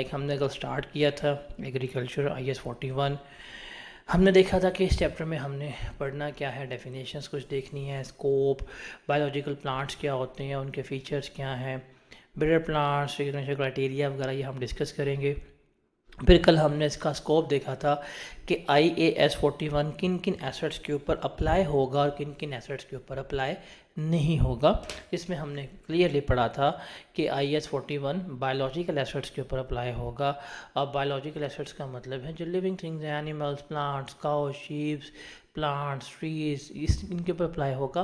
हमने कल स्टार्ट किया था एग्रीकल्चर IS 41। हमने देखा था कि इस चैप्टर में हमने पढ़ना क्या है, डेफिनेशंस कुछ देखनी है, स्कोप, बायोलॉजिकल प्लांट्स क्या होते हैं, उनके फीचर्स क्या हैं, ब्रीडर प्लांट्स, सिग्नेचर क्राइटेरिया वगैरह ये हम डिस्कस करेंगे। फिर कल हमने इसका स्कोप देखा था कि IAS 41 किन किन एसेट्स के ऊपर अप्लाई होगा और किन किन एसेट्स के ऊपर अप्लाई नहीं होगा। इसमें हमने क्लियरली पढ़ा था कि IAS 41 बायोलॉजिकल एसेट्स के ऊपर अप्लाई होगा। अब बायोलॉजिकल एसेट्स का मतलब है जो लिविंग थिंग्स हैं, animals, plants, cow, sheeps, plants, trees, इनके ऊपर अप्लाई होगा।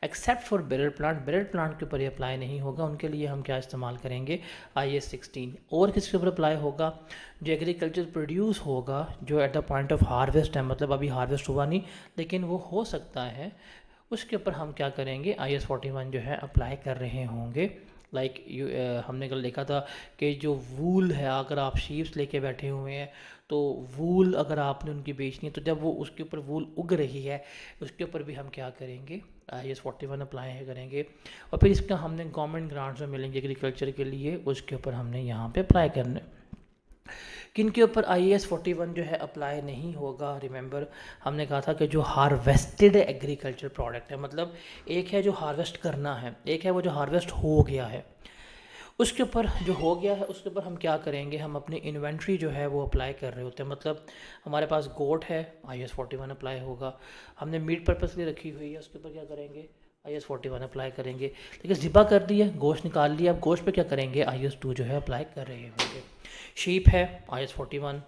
एक्सेप्ट फॉर बेरर प्लांट के ऊपर ये अप्लाई नहीं होगा। उनके लिए हम क्या इस्तेमाल करेंगे, IAS 16। और किसके ऊपर अप्लाई होगा, जो एग्रीकल्चर प्रोड्यूस होगा, जो at the point of harvest है, मतलब अभी हार्वेस्ट हुआ नहीं लेकिन वो हो सकता है, उसके ऊपर हम क्या करेंगे, IAS 41 जो है अप्लाई कर रहे होंगे। हमने कल देखा था कि जो वूल है, अगर आप शीप्स लेके बैठे हुए हैं तो वूल अगर आपने उनकी बेचनी है तो जब वो उसके ऊपर वूल उग रही है उसके ऊपर भी हम क्या करेंगे, IAS 41 अप्लाई करेंगे। और फिर इसका हमने गवर्नमेंट ग्रांट्स में मिलेंगे एग्रीकल्चर के लिए, उसके ऊपर हमने यहाँ पे अप्लाई करना है। किन के ऊपर IAS 41 जो है अप्लाई नहीं होगा, रिमेंबर हमने कहा था कि जो हार्वेस्टेड एग्रीकल्चर प्रोडक्ट है, मतलब एक है जो हार्वेस्ट करना है, एक है वो जो हार्वेस्ट हो गया है। उसके ऊपर जो हो गया है उसके ऊपर हम क्या करेंगे, हम अपनी इन्वेंट्री जो है वो अप्लाई कर रहे होते हैं। मतलब हमारे पास गोट है, IAS 41 अप्लाई होगा। हमने मीट पर्पस लिए रखी हुई है, उसके ऊपर क्या करेंगे, IAS 41 अप्लाई करेंगे। ठीक है, ज़िबा कर दिया, गोश्त निकाल लिया, अब गोश्त पे क्या करेंगे, IAS 2 जो है अप्लाई कर रहे होंगे। शीप है, IAS 41,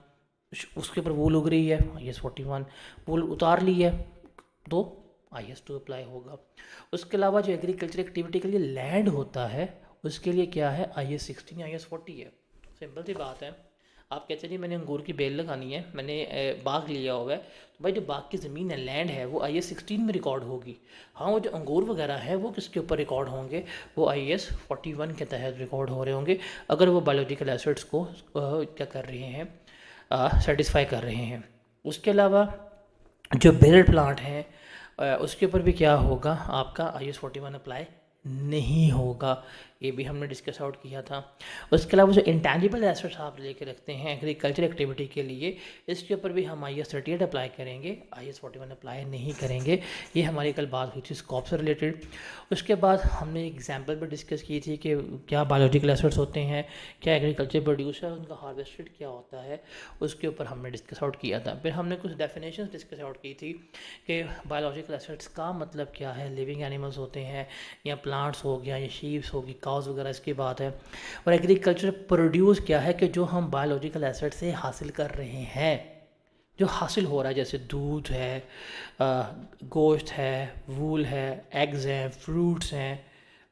उसके ऊपर वूल उग रही है, IAS 41, वूल उतार ली है तो IAS 2 अप्लाई होगा। उसके अलावा जो एग्रीकल्चर एक्टिविटी के लिए लैंड होता है उसके लिए क्या है, IAS 16 या IAS 40 है। सिंपल सी बात है। आप कहते नहीं मैंने अंगूर की बेल लगानी है, मैंने बाग लिया हुआ है, तो भाई जो बाग की ज़मीन है, लैंड है, वो IAS 16 में रिकॉर्ड होगी। हाँ, वो जो अंगूर वगैरह है वो किसके ऊपर रिकॉर्ड होंगे, वो IAS 41 के तहत रिकॉर्ड हो रहे होंगे, अगर वो बायोलॉजिकल एसेट्स को क्या कर रहे हैं, सेटिस्फाई कर रहे हैं। उसके अलावा जो बेरर प्लांट हैं उसके ऊपर भी क्या होगा, आपका IAS 41 अप्लाई नहीं होगा। ये भी हमने डिस्कस आउट किया था। उसके अलावा जो इंटेंजिबल एसेट्स आप लेके रखते हैं एग्रीकल्चर एक्टिविटी के लिए, इसके ऊपर भी हम IAS 38 अप्लाई करेंगे, IAS 41 अप्लाई नहीं करेंगे। ये हमारी कल बात हुई थी स्कोप से रिलेटेड। उसके बाद हमने एग्जाम्पल भी डिस्कस की थी कि क्या बायोलॉजिकल एसेट्स होते हैं, क्या एग्रीकल्चर प्रोड्यूस है, उनका हार्वेस्टेड क्या होता है, उसके ऊपर हमने डिस्कस आउट किया था। फिर हमने कुछ डेफिनेशंस डिस्कस आउट की थी कि बायोलॉजिकल एसेट्स का मतलब क्या है, लिविंग एनिमल्स होते हैं या प्लांट्स हो गया या शीप्स होगी, काउस वगैरह, इसकी बात है। और एग्रीकल्चर प्रोड्यूस क्या है कि जो हम बायोलॉजिकल एसेट से हासिल कर रहे हैं, जो हासिल हो रहा है, जैसे दूध है, गोश्त है, वूल है, एग्स हैं, फ्रूट्स हैं,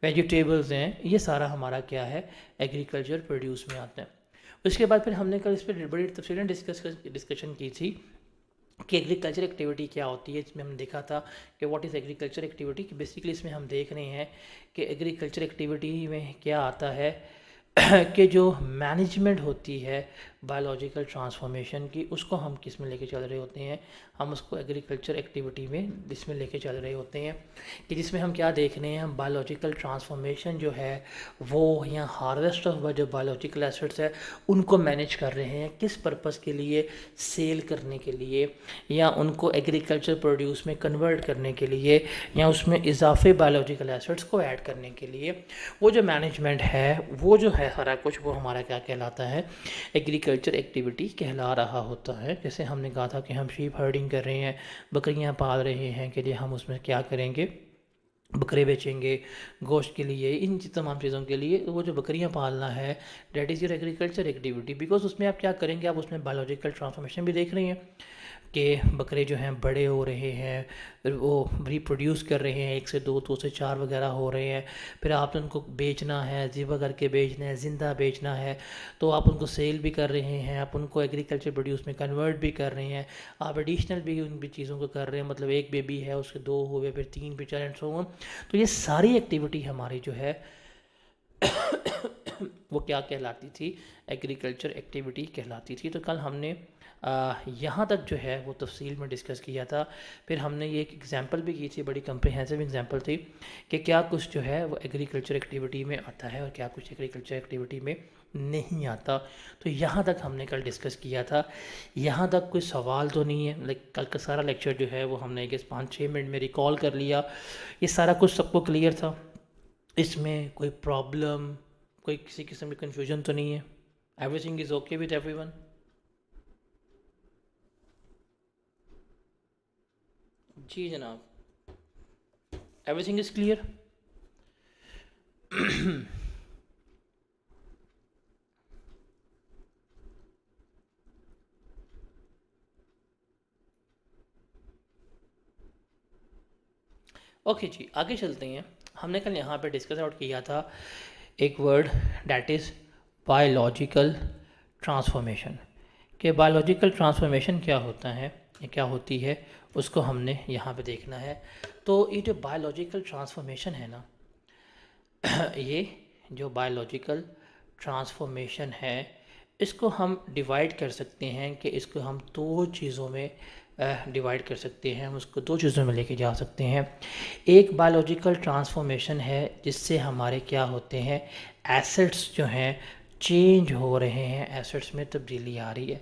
वेजिटेबल्स हैं, ये सारा हमारा क्या है, एग्रीकल्चर प्रोड्यूस में आता है। उसके बाद फिर हमने कल इस पर बड़ी तफसीलन डिस्कशन की थी कि एग्रीकल्चर एक्टिविटी क्या होती है। इसमें हमने देखा था कि व्हाट इज़ एग्रीकल्चर एक्टिविटी, कि बेसिकली इसमें हम देख रहे हैं कि एग्रीकल्चर एक्टिविटी में क्या आता है कि जो मैनेजमेंट होती है बायोलॉजिकल ट्रांसफॉर्मेशन की, उसको हम किस में लेके चल रहे होते हैं, हम उसको एग्रीकल्चर एक्टिविटी में इसमें लेके चल रहे होते हैं, कि जिसमें हम क्या देख रहे हैं, हम बायोलॉजिकल ट्रांसफॉर्मेशन जो है वो या हार्वेस्ट ऑफ जो बायोलॉजिकल एसेट्स है उनको मैनेज कर रहे हैं, किस पर्पस के लिए, सेल करने के लिए, या उनको एग्रीकल्चर प्रोड्यूस में कन्वर्ट करने के लिए, या उसमें इजाफे बायोलॉजिकल एसेट्स को ऐड करने के लिए। वो जो मैनेजमेंट है, वो जो है सारा कुछ, वो हमारा क्या कहलाता है, एग्रीकल्चर एक्टिविटी कहला रहा होता है। जैसे हमने कहा था कि हम शीप हर्डिंग कर रहे हैं, बकरियां पाल रहे हैं, के लिए हम उसमें क्या करेंगे, बकरे बेचेंगे गोश्त के लिए, इन तमाम चीज़ों के लिए। वो जो बकरियां पालना है, that is your agriculture activity, because उसमें आप क्या करेंगे, आप उसमें बायोलॉजिकल ट्रांसफॉर्मेशन भी देख रहे हैं कि बकरे जो हैं बड़े हो रहे हैं, फिर वो रिप्रोड्यूस कर रहे हैं, 1 से 2, 2 से 4 वगैरह हो रहे हैं, फिर आपने उनको बेचना है, ज़िबा करके बेचना है, ज़िंदा बेचना है, तो आप उनको सेल भी कर रहे हैं, आप उनको एग्रीकल्चर प्रोड्यूस में कन्वर्ट भी कर रहे हैं, आप एडिशनल भी उन भी चीज़ों को कर रहे हैं। मतलब एक बेबी है, उसके 2 हुए, फिर 3, फिर 4 एंड सो ऑन। तो ये सारी एक्टिविटी हमारी जो है वो क्या कहलाती थी, एग्रीकल्चर एक्टिविटी कहलाती थी। तो कल हमने यहाँ तक जो है वो तफसील में डिस्कस किया था। फिर हमने ये एक एग्जांपल भी की थी, बड़ी कम्प्रिहेंसिव एग्जांपल थी कि क्या कुछ जो है वो एग्रीकल्चर एक्टिविटी में आता है और क्या कुछ एग्रीकल्चर एक्टिविटी में नहीं आता। तो यहाँ तक हमने कल डिस्कस किया था। यहाँ तक कोई सवाल तो नहीं है, लाइक कल का सारा लेक्चर जो है वो हमने गेस 5-6 मिनट में रिकॉल कर लिया। ये सारा कुछ सबको क्लियर था, इसमें कोई प्रॉब्लम, कोई किसी किस्म की कन्फ्यूजन तो नहीं है? Everything is okay with everyone? जी जनाब, एवरीथिंग इज़ क्लियर? ओके जी, आगे चलते हैं। हमने कल यहाँ पे डिस्कस आउट किया था एक word, that is biological transformation. कि बायोलॉजिकल ट्रांसफॉर्मेशन क्या होता है या क्या होती है, उसको हमने यहाँ पे देखना है। तो ये जो बायोलॉजिकल ट्रांसफॉर्मेशन है ना, ये जो बायोलॉजिकल ट्रांसफॉर्मेशन है, इसको हम डिवाइड कर सकते हैं कि इसको हम दो चीज़ों में डिवाइड कर सकते हैं, हम उसको दो चीज़ों में लेके जा सकते हैं। एक बायोलॉजिकल ट्रांसफॉर्मेशन है जिससे हमारे क्या होते हैं, एसिड्स जो हैं चेंज हो रहे हैं, एसिड्स में तब्दीली आ रही है।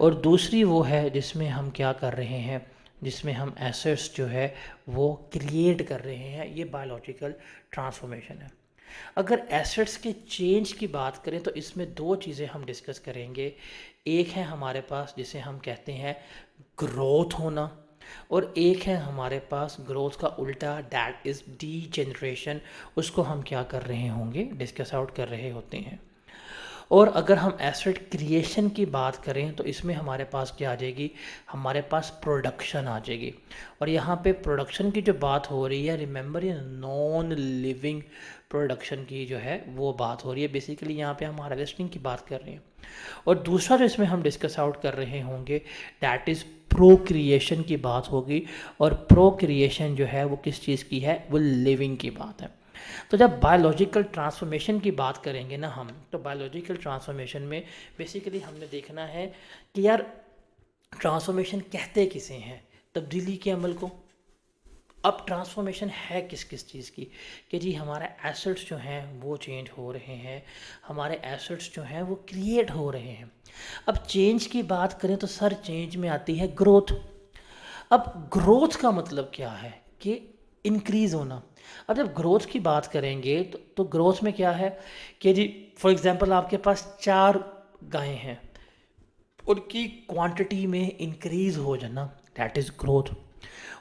और दूसरी वो है जिसमें हम क्या कर रहे हैं, जिसमें हम एसिड्स जो है वो क्रिएट कर रहे हैं। ये बायोलॉजिकल ट्रांसफॉर्मेशन है। अगर एसिड्स के चेंज की बात करें तो इसमें दो चीज़ें हम डिस्कस करेंगे। एक है हमारे पास जिसे हम कहते हैं ग्रोथ होना, और एक है हमारे पास ग्रोथ का उल्टा, दैट इज़ डीजेनरेशन। उसको हम क्या कर रहे होंगे, डिस्कस आउट कर रहे होते हैं। और अगर हम एसिड क्रिएशन की बात करें तो इसमें हमारे पास क्या आ जाएगी, हमारे पास प्रोडक्शन आ जाएगी। और यहाँ पे प्रोडक्शन की जो बात हो रही है, रिमेंबर ये नॉन लिविंग प्रोडक्शन की जो है वो बात हो रही है। बेसिकली यहाँ पे हम हार्वेस्टिंग की बात कर रहे हैं। और दूसरा जो इसमें हम डिस्कस आउट कर रहे होंगे, डैट इज़ प्रोक्रिएशन की बात होगी। और प्रोक्रिएशन जो है वो किस चीज़ की है, वो लिविंग की बात है। तो जब बायोलॉजिकल ट्रांसफॉर्मेशन की बात करेंगे ना हम, तो बायोलॉजिकल ट्रांसफॉर्मेशन में बेसिकली हमने देखना है कि यार ट्रांसफॉर्मेशन कहते किसे हैं, तब्दीली के अमल को। अब ट्रांसफॉर्मेशन है किस किस चीज़ की, कि जी हमारे एसिड्स जो हैं वो चेंज हो रहे हैं, हमारे एसिड्स जो हैं वो क्रिएट हो रहे हैं। अब चेंज की बात करें तो सर चेंज में आती है ग्रोथ। अब ग्रोथ का मतलब क्या है कि इंक्रीज़ होना। अब जब ग्रोथ की बात करेंगे तो ग्रोथ में क्या है कि जी फॉर एग्जांपल आपके पास 4 गायें हैं, उनकी क्वांटिटी में इंक्रीज़ हो जाना, दैट इज़ ग्रोथ।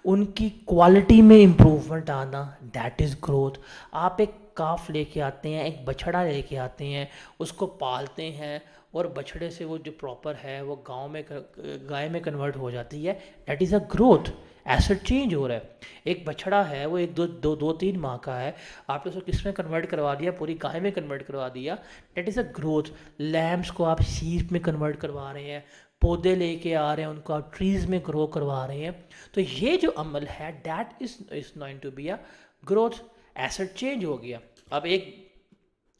उनकी क्वालिटी में इम्प्रूवमेंट आना, दैट इज़ ग्रोथ। आप एक काफ लेके आते हैं, एक बछड़ा लेके आते हैं, उसको पालते हैं, और बछड़े से वो जो प्रॉपर है वो गाय में कन्वर्ट हो जाती है, that is a growth. Asset change हो रहा है। एक बछड़ा है वो एक 2-3 माह का है, आपने उसको किस में कन्वर्ट करवा दिया, पूरी गाय में कन्वर्ट करवा दिया, that is a growth. Lambs को आप शीप में कन्वर्ट करवा रहे हैं, पौधे लेके आ रहे हैं, उनको आप ट्रीज़ में ग्रो करवा रहे हैं। तो ये जो अमल है, that is going to be a growth. Asset change हो गया। अब एक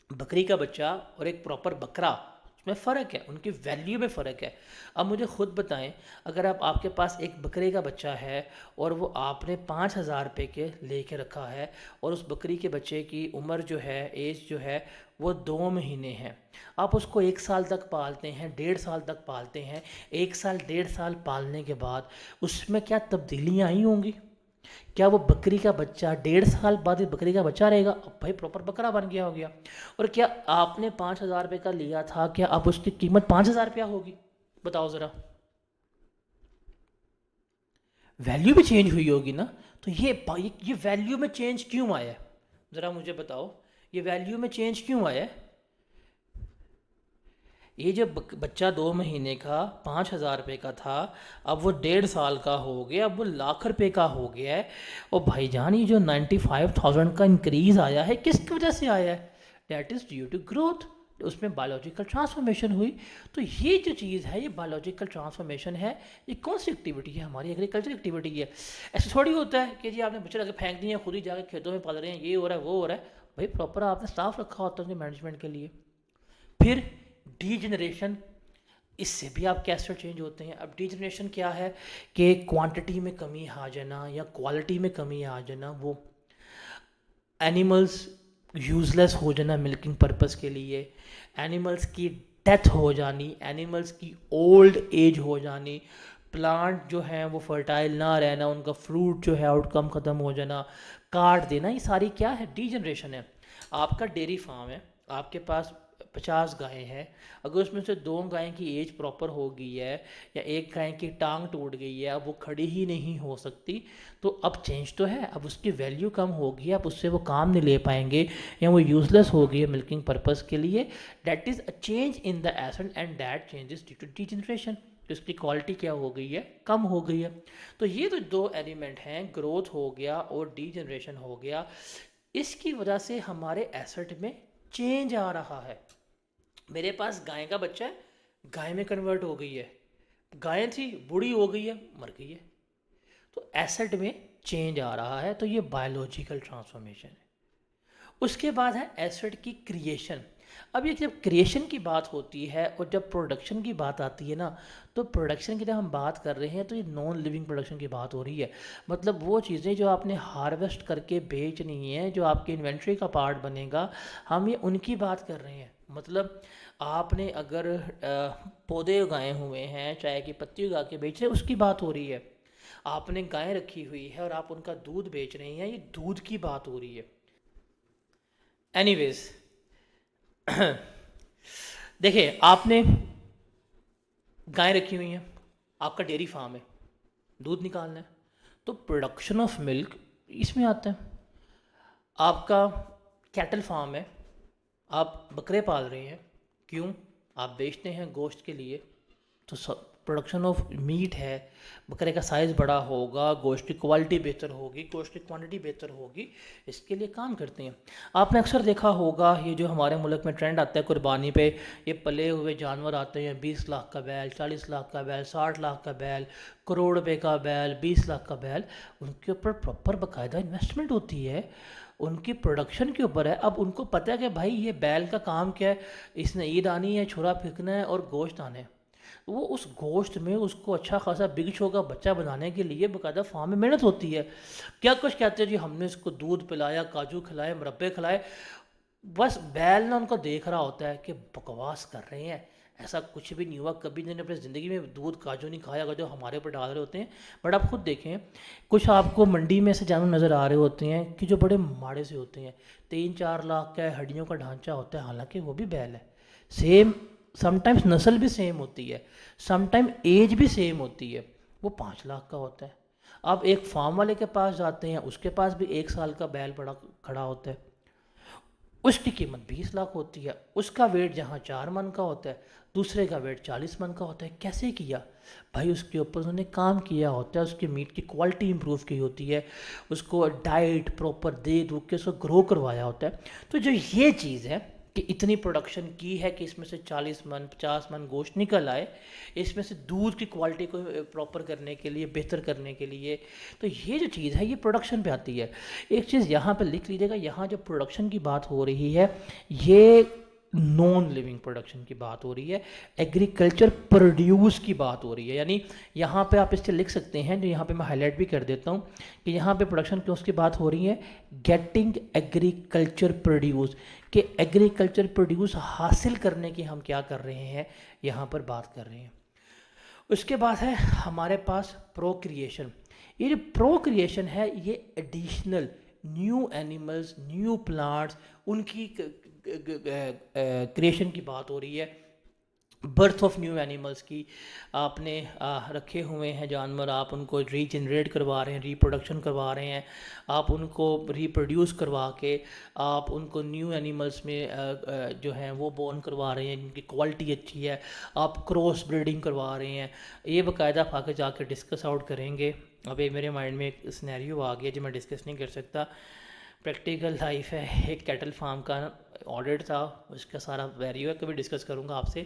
बकरी का बच्चा और एक प्रॉपर बकरा, उसमें फ़र्क है, उनकी वैल्यू में फ़र्क है। अब मुझे खुद बताएं, अगर आपके पास एक बकरे का बच्चा है और वो आपने 5,000 रुपये के लेके रखा है, और उस बकरी के बच्चे की उम्र जो है, एज जो है वो 2 महीने है, आप उसको 1 साल तक पालते हैं, 1.5 साल तक पालते हैं। 1 साल 1.5 साल पालने के बाद उसमें क्या तब्दीलियाँ आई होंगी? क्या वो बकरी का बच्चा 1.5 साल बाद ही बकरी का बच्चा रहेगा? अब भाई प्रॉपर बकरा बन गया हो गया। और क्या आपने 5,000 रुपये का लिया था, क्या अब उसकी कीमत 5,000 रुपया होगी? बताओ ज़रा, वैल्यू भी चेंज हुई होगी ना। तो ये वैल्यू में चेंज क्यों आया है, ज़रा मुझे बताओ, ये वैल्यू में चेंज क्यों आया है? ये जो बच्चा 2 महीने का 5,000 रुपये का था, अब वो 1.5 साल का हो गया, अब वो लाख रुपए का हो गया है। और भाईजान ये जो 95,000 का इंक्रीज़ आया है, किसकी वजह से आया है? That is due to growth. उसमें बायोलॉजिकल ट्रांसफॉर्मेशन हुई। तो ये जो चीज़ है, ये बायोलॉजिकल ट्रांसफॉर्मेशन है। ये कौन सी एक्टिविटी है? हमारी एग्रीकल्चर एक्टिविटी है। ऐसे थोड़ी होता है कि जी आपने बच्चे लगे फेंक दिए, खुद ही जाके खेतों में पाल रहे हैं, ये हो रहा है वो हो रहा है। भाई प्रॉपर आपने स्टाफ रखा होता है उनके मैनेजमेंट के लिए। फिर डीजनरेशन, इससे भी आप कैसे चेंज होते हैं। अब डीजनरेशन क्या है कि क्वांटिटी में कमी आ जाना या क्वालिटी में कमी आ जाना। वो एनिमल्स यूज़लेस हो जाना मिल्किंग पर्पस के लिए, एनिमल्स की डेथ हो जानी, एनिमल्स की ओल्ड एज हो जानी, प्लांट जो हैं वो फर्टाइल ना रहना, उनका फ्रूट जो है आउटकम ख़त्म हो जाना, काट देना, ये सारी क्या है, डीजनरेशन है। आपका डेयरी फार्म है, आपके पास 50 गायें हैं, अगर उसमें से 2 गायें की एज प्रॉपर हो गई है या एक गाय की टांग टूट गई है, अब वो खड़ी ही नहीं हो सकती, तो अब चेंज तो है, अब उसकी वैल्यू कम होगी, अब उससे वो काम नहीं ले पाएंगे या वो यूज़लेस हो गई है मिल्किंग पर्पस के लिए। That is a change in the asset and that changes due to degeneration. तो इसकी क्वालिटी क्या हो गई है, कम हो गई है। तो ये तो 2 एलिमेंट हैं, ग्रोथ हो गया और डीजनरेशन हो गया। इसकी वजह से हमारे एसेट में चेंज आ रहा है। मेरे पास गाय का बच्चा है, गाय में कन्वर्ट हो गई है, गाय थी बूढ़ी हो गई है, मर गई है। तो एसेट में चेंज आ रहा है, तो ये बायोलॉजिकल ट्रांसफॉर्मेशन है। उसके बाद है एसेट की क्रिएशन। अब ये जब क्रिएशन की बात होती है और जब प्रोडक्शन की बात आती है ना, तो प्रोडक्शन की जब हम बात कर रहे हैं तो ये नॉन लिविंग प्रोडक्शन की बात हो रही है। मतलब वो चीज़ें जो आपने हार्वेस्ट करके बेचनी है, जो आपकी इन्वेंट्री का पार्ट बनेगा, हम ये उनकी बात कर रहे हैं। मतलब आपने अगर पौधे उगाए हुए हैं, चाय की पत्ती उगा के बेच रहे हैं, उसकी बात हो रही है। आपने गाय रखी हुई है और आप उनका दूध बेच रहे हैं, ये दूध की बात हो रही है। एनीवेज, देखिए आपने गाय रखी हुई है, आपका डेयरी फार्म है, दूध निकालना है, तो प्रोडक्शन ऑफ मिल्क इसमें आता है। आपका कैटल फार्म है, आप बकरे पाल रहे हैं, क्यों, आप बेचते हैं गोश्त के लिए, तो प्रोडक्शन ऑफ मीट है, बकरे का साइज़ बड़ा होगा, गोश्त की क्वालिटी बेहतर होगी, गोश्त की क्वांटिटी बेहतर होगी, इसके लिए काम करते हैं। आपने अक्सर देखा होगा ये जो हमारे मुल्क में ट्रेंड आता है कुर्बानी पे, ये पले हुए जानवर आते हैं, 20 लाख का बैल, 40 लाख का बैल, 60 लाख का बैल, करोड़ रुपए का बैल, 20 लाख का बैल, उनके ऊपर प्रॉपर बाकायदा इन्वेस्टमेंट होती है, उनकी प्रोडक्शन के ऊपर है। अब उनको पता है कि भाई ये बैल का काम क्या है, इसने ईद आनी है, छुरा फेंकना है और गोश्त आने हैं। वो उस गोश्त में उसको अच्छा खासा बिग शो का बच्चा बनाने के लिए बाकायदा फार्म में मेहनत होती है। क्या कुछ कहते हैं जी, हमने इसको दूध पिलाया, काजू खिलाए, मुरब्बे खिलाए, बस बैल ना उनको देख रहा होता है कि बकवास कर रहे हैं, ऐसा कुछ भी नहीं हुआ, कभी इन्होंने अपनी ज़िंदगी में दूध काजू नहीं खाया अगर जो हमारे ऊपर डाल रहे होते हैं। बट आप खुद देखें, कुछ आपको मंडी में से जानवर नज़र आ रहे होते हैं कि जो बड़े माड़े से होते हैं, 3-4 लाख का हड्डियों का ढांचा होता है, हालांकि वो भी बैल है। सेम, समटाइम्स नस्ल भी सेम होती है, समटाइम एज भी सेम होती है, वो 5 लाख का होता है। आप एक फार्म वाले के पास जाते हैं, उसके पास भी 1 साल का बैल बड़ा खड़ा होता है, उसकी कीमत 20 लाख होती है। उसका वेट जहाँ 4 मन का होता है, दूसरे का वेट 40 मन का होता है। कैसे किया भाई, उसके ऊपर उन्होंने काम किया होता है, उसके मीट की क्वालिटी इंप्रूव की होती है, उसको डाइट प्रॉपर दे दू के उसको ग्रो करवाया होता है। तो जो ये चीज़ है कि इतनी प्रोडक्शन की है कि इसमें से 40 मन 50 मन गोश्त निकल आए, इसमें से दूध की क्वालिटी को प्रॉपर करने के लिए, बेहतर करने के लिए, तो ये जो चीज़ है ये प्रोडक्शन पे आती है। एक चीज़ यहाँ पे लिख लीजिएगा, यहाँ जो प्रोडक्शन की बात हो रही है, ये नॉन लिविंग प्रोडक्शन की बात हो रही है, एग्रीकल्चर प्रोड्यूस की बात हो रही है। यानी यहाँ पे आप इससे लिख सकते हैं, जो यहाँ पे मैं हाईलाइट भी कर देता हूँ कि यहाँ पे प्रोडक्शन की उसकी बात हो रही है, गेटिंग एग्रीकल्चर प्रोड्यूस, कि एग्रीकल्चर प्रोड्यूस हासिल करने की हम क्या कर रहे हैं, यहाँ पर बात कर रहे हैं। उसके बाद है हमारे पास प्रोक्रिएशन। ये जो प्रोक्रिएशन है, ये additional new animals, new plants, उनकी क्रिएशन की बात हो रही है, बर्थ ऑफ न्यू एनिमल्स की। आपने रखे हुए हैं जानवर, आप उनको रीजनरेट करवा रहे हैं, रिप्रोडक्शन करवा रहे हैं, आप उनको रिप्रोड्यूस करवा के आप उनको न्यू एनिमल्स में जो हैं वो बोर्न करवा रहे हैं, जिनकी क्वालिटी अच्छी है, आप क्रॉस ब्रीडिंग करवा रहे हैं। ये बाकायदा आगे जाकर डिस्कस आउट करेंगे। अभी मेरे माइंड में एक सिनेरियो आ गया जो मैं डिस्कस नहीं कर सकता, प्रैक्टिकल लाइफ है। एक कैटल फार्म का ऑडिट था, उसका सारा वैल्यू है, कभी डिस्कस करूँगा आपसे।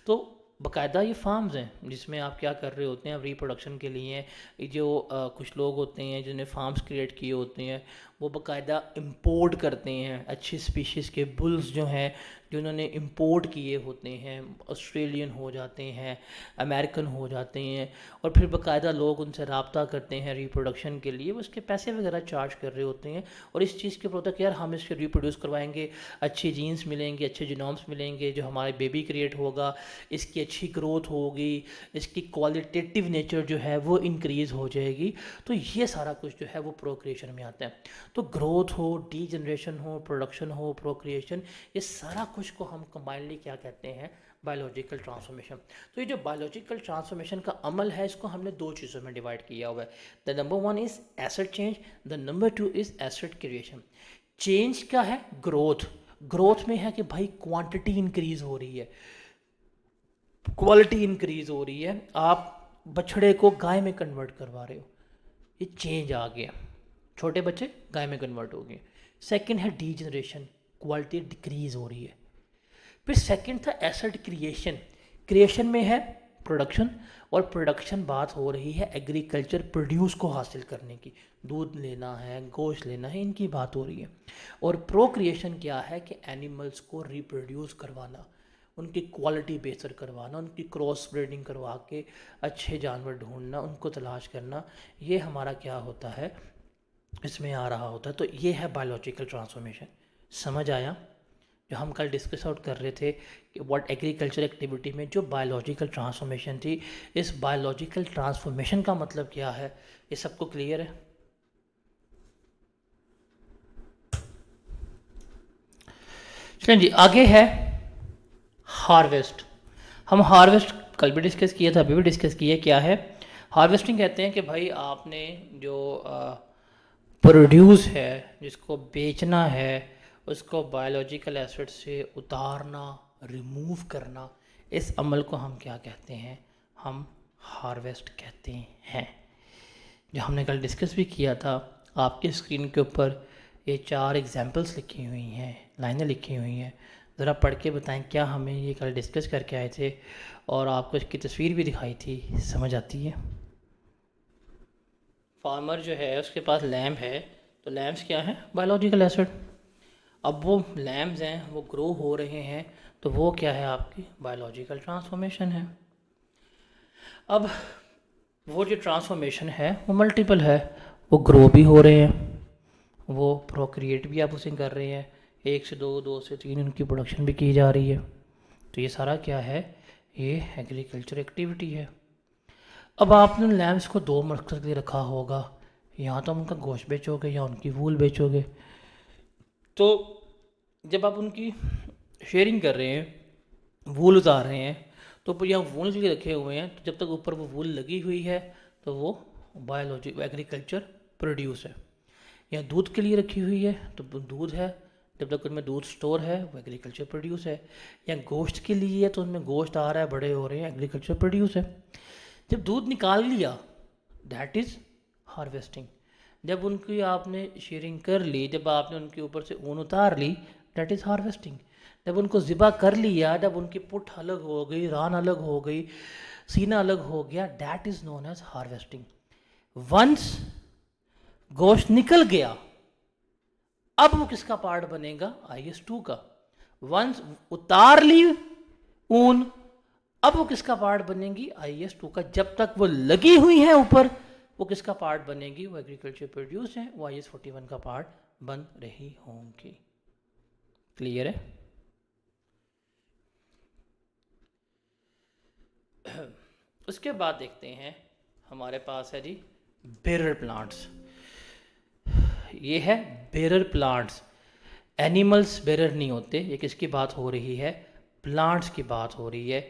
तो बाकायदा ये फार्म्स हैं जिसमें आप क्या कर रहे होते हैं, रिप्रोडक्शन के लिए जो कुछ लोग होते हैं जिन्हें फार्म्स क्रिएट किए होते हैं, वो बाकायदा इंपोर्ट करते हैं अच्छी स्पीशीज़ के बुल्स जो हैं, जो उन्होंने इंपोर्ट किए होते हैं, ऑस्ट्रेलियन हो जाते हैं, अमेरिकन हो जाते हैं, और फिर बाकायदा लोग उनसे रब्ता करते हैं रिप्रोडक्शन के लिए, वो उसके पैसे वगैरह चार्ज कर रहे होते हैं। और इस चीज़ के प्रोडक्ट यार हम इसके रिप्रोड्यूस करवाएंगे, अच्छी जीन्स मिलेंगे, अच्छे जीनोम्स मिलेंगे, जो हमारे बेबी क्रिएट होगा, इसकी अच्छी ग्रोथ होगी, इसकी क्वालिटेटिव नेचर जो है वो इंक्रीज़ हो जाएगी। तो ये सारा कुछ जो है वो प्रोक्रिएशन में आता है। तो ग्रोथ हो, डी जनरेशन हो, प्रोडक्शन हो, प्रोक्रिएशन, ये सारा कुछ को हम कंबाइनली क्या कहते हैं, बायोलॉजिकल ट्रांसफॉर्मेशन। तो ये जो बायोलॉजिकल ट्रांसफॉर्मेशन का अमल है, इसको हमने दो चीज़ों में डिवाइड किया हुआ है। The number one is acid change, the number two is acid creation. Change क्या है? ग्रोथ। ग्रोथ में है कि भाई क्वांटिटी इंक्रीज हो रही है, क्वालिटी इंक्रीज हो रही है, आप बछड़े को गाय में कन्वर्ट करवा रहे हो, ये चेंज आ गया, छोटे बच्चे गाय में कन्वर्ट हो गए। सेकंड है डी जनरेशन, क्वालिटी डिक्रीज हो रही है। फिर सेकंड था एसिड क्रिएशन। क्रिएशन में है प्रोडक्शन, और प्रोडक्शन बात हो रही है एग्रीकल्चर प्रोड्यूस को हासिल करने की, दूध लेना है, गोश्त लेना है, इनकी बात हो रही है। और प्रोक्रिएशन क्या है कि एनिमल्स को रिप्रोड्यूस करवाना, उनकी क्वालिटी बेहतर करवाना, उनकी क्रॉस ब्रीडिंग करवा के अच्छे जानवर ढूंढना, उनको तलाश करना, ये हमारा क्या होता है, इसमें आ रहा होता है। तो ये है बायोलॉजिकल ट्रांसफॉर्मेशन। समझ आया? जो हम कल डिस्कस आउट कर रहे थे कि व्हाट एग्रीकल्चर एक्टिविटी में जो बायोलॉजिकल ट्रांसफॉर्मेशन थी, इस बायोलॉजिकल ट्रांसफॉर्मेशन का मतलब क्या है, ये सबको क्लियर है? चलिए जी, आगे है हार्वेस्ट। हम हार्वेस्ट कल भी डिस्कस किया था, अभी भी डिस्कस किया। क्या है हार्वेस्टिंग? कहते हैं कि भाई आपने जो प्रोड्यूस है, जिसको बेचना है, उसको बायोलॉजिकल एसिड से उतारना, रिमूव करना, इस अमल को हम क्या कहते हैं? हम हार्वेस्ट कहते हैं। जो हमने कल डिस्कस भी किया था, आपके स्क्रीन के ऊपर ये 4 एग्जांपल्स लिखी हुई हैं, लाइनें लिखी हुई हैं, ज़रा पढ़ के बताएं क्या हमें ये कल डिस्कस करके आए थे, और आपको इसकी तस्वीर भी दिखाई थी, समझ आती है? फार्मर जो है उसके पास लैम्प है, तो लैम्प्स क्या है? Biological acid. अब वो लैम्प्स हैं, वो ग्रो हो रहे हैं, तो वो क्या है? आपकी बायोलॉजिकल ट्रांसफॉर्मेशन है। अब वो जो ट्रांसफॉर्मेशन है वो मल्टीपल है, वो ग्रो भी हो रहे हैं, वो प्रोक्रिएट भी आप उसे कर रहे हैं, 1 से 2, 2 से 3 उनकी प्रोडक्शन भी की जा रही है। तो ये सारा क्या है? ये एग्रीकल्चर एक्टिविटी है। अब आपने लैम्प्स को 2 मकसद के लिए रखा होगा, या तो उनका गोश्त बेचोगे या उनकी वूल बेचोगे। तो जब आप उनकी शेयरिंग कर रहे हैं, वूल उतार रहे हैं, तो यहाँ वूल के लिए रखे हुए हैं, तो जब तक ऊपर वो वूल लगी हुई है तो वो बायोलॉजी एग्रीकल्चर प्रोड्यूस है। या दूध के लिए रखी हुई है तो दूध है, जब तक उनमें दूध स्टोर है वो एग्रीकल्चर प्रोड्यूस है। या गोश्त के लिए है तो उनमें गोश्त आ रहा है, बड़े हो रहे हैं, एग्रीकल्चर प्रोड्यूस है। जब दूध निकाल लिया, दैट इज़ हार्वेस्टिंग। जब उनकी आपने शेयरिंग कर ली, जब आपने उनके ऊपर से ऊन उतार ली, दैट इज़ हार्वेस्टिंग। जब उनको ज़िबा कर लिया, जब उनकी पुठ अलग हो गई, रान अलग हो गई, सीना अलग हो गया, that is known as harvesting. Once गोश्त निकल गया, अब वो किसका पार्ट बनेगा? IS2 का। वंस उतार ली ऊन, अब वो किसका पार्ट बनेगी? IS2 का। जब तक वो लगी हुई है ऊपर, वो किसका पार्ट बनेगी? वो एग्रीकल्चर प्रोड्यूस है, वो IS41 का पार्ट बन रही होंगी। क्लियर है? उसके बाद देखते हैं, हमारे पास है जी बेरर प्लांट्स। ये है बेरर प्लांट्स। एनिमल्स बेरर नहीं होते, ये किसकी बात हो रही है? प्लांट्स की बात हो रही है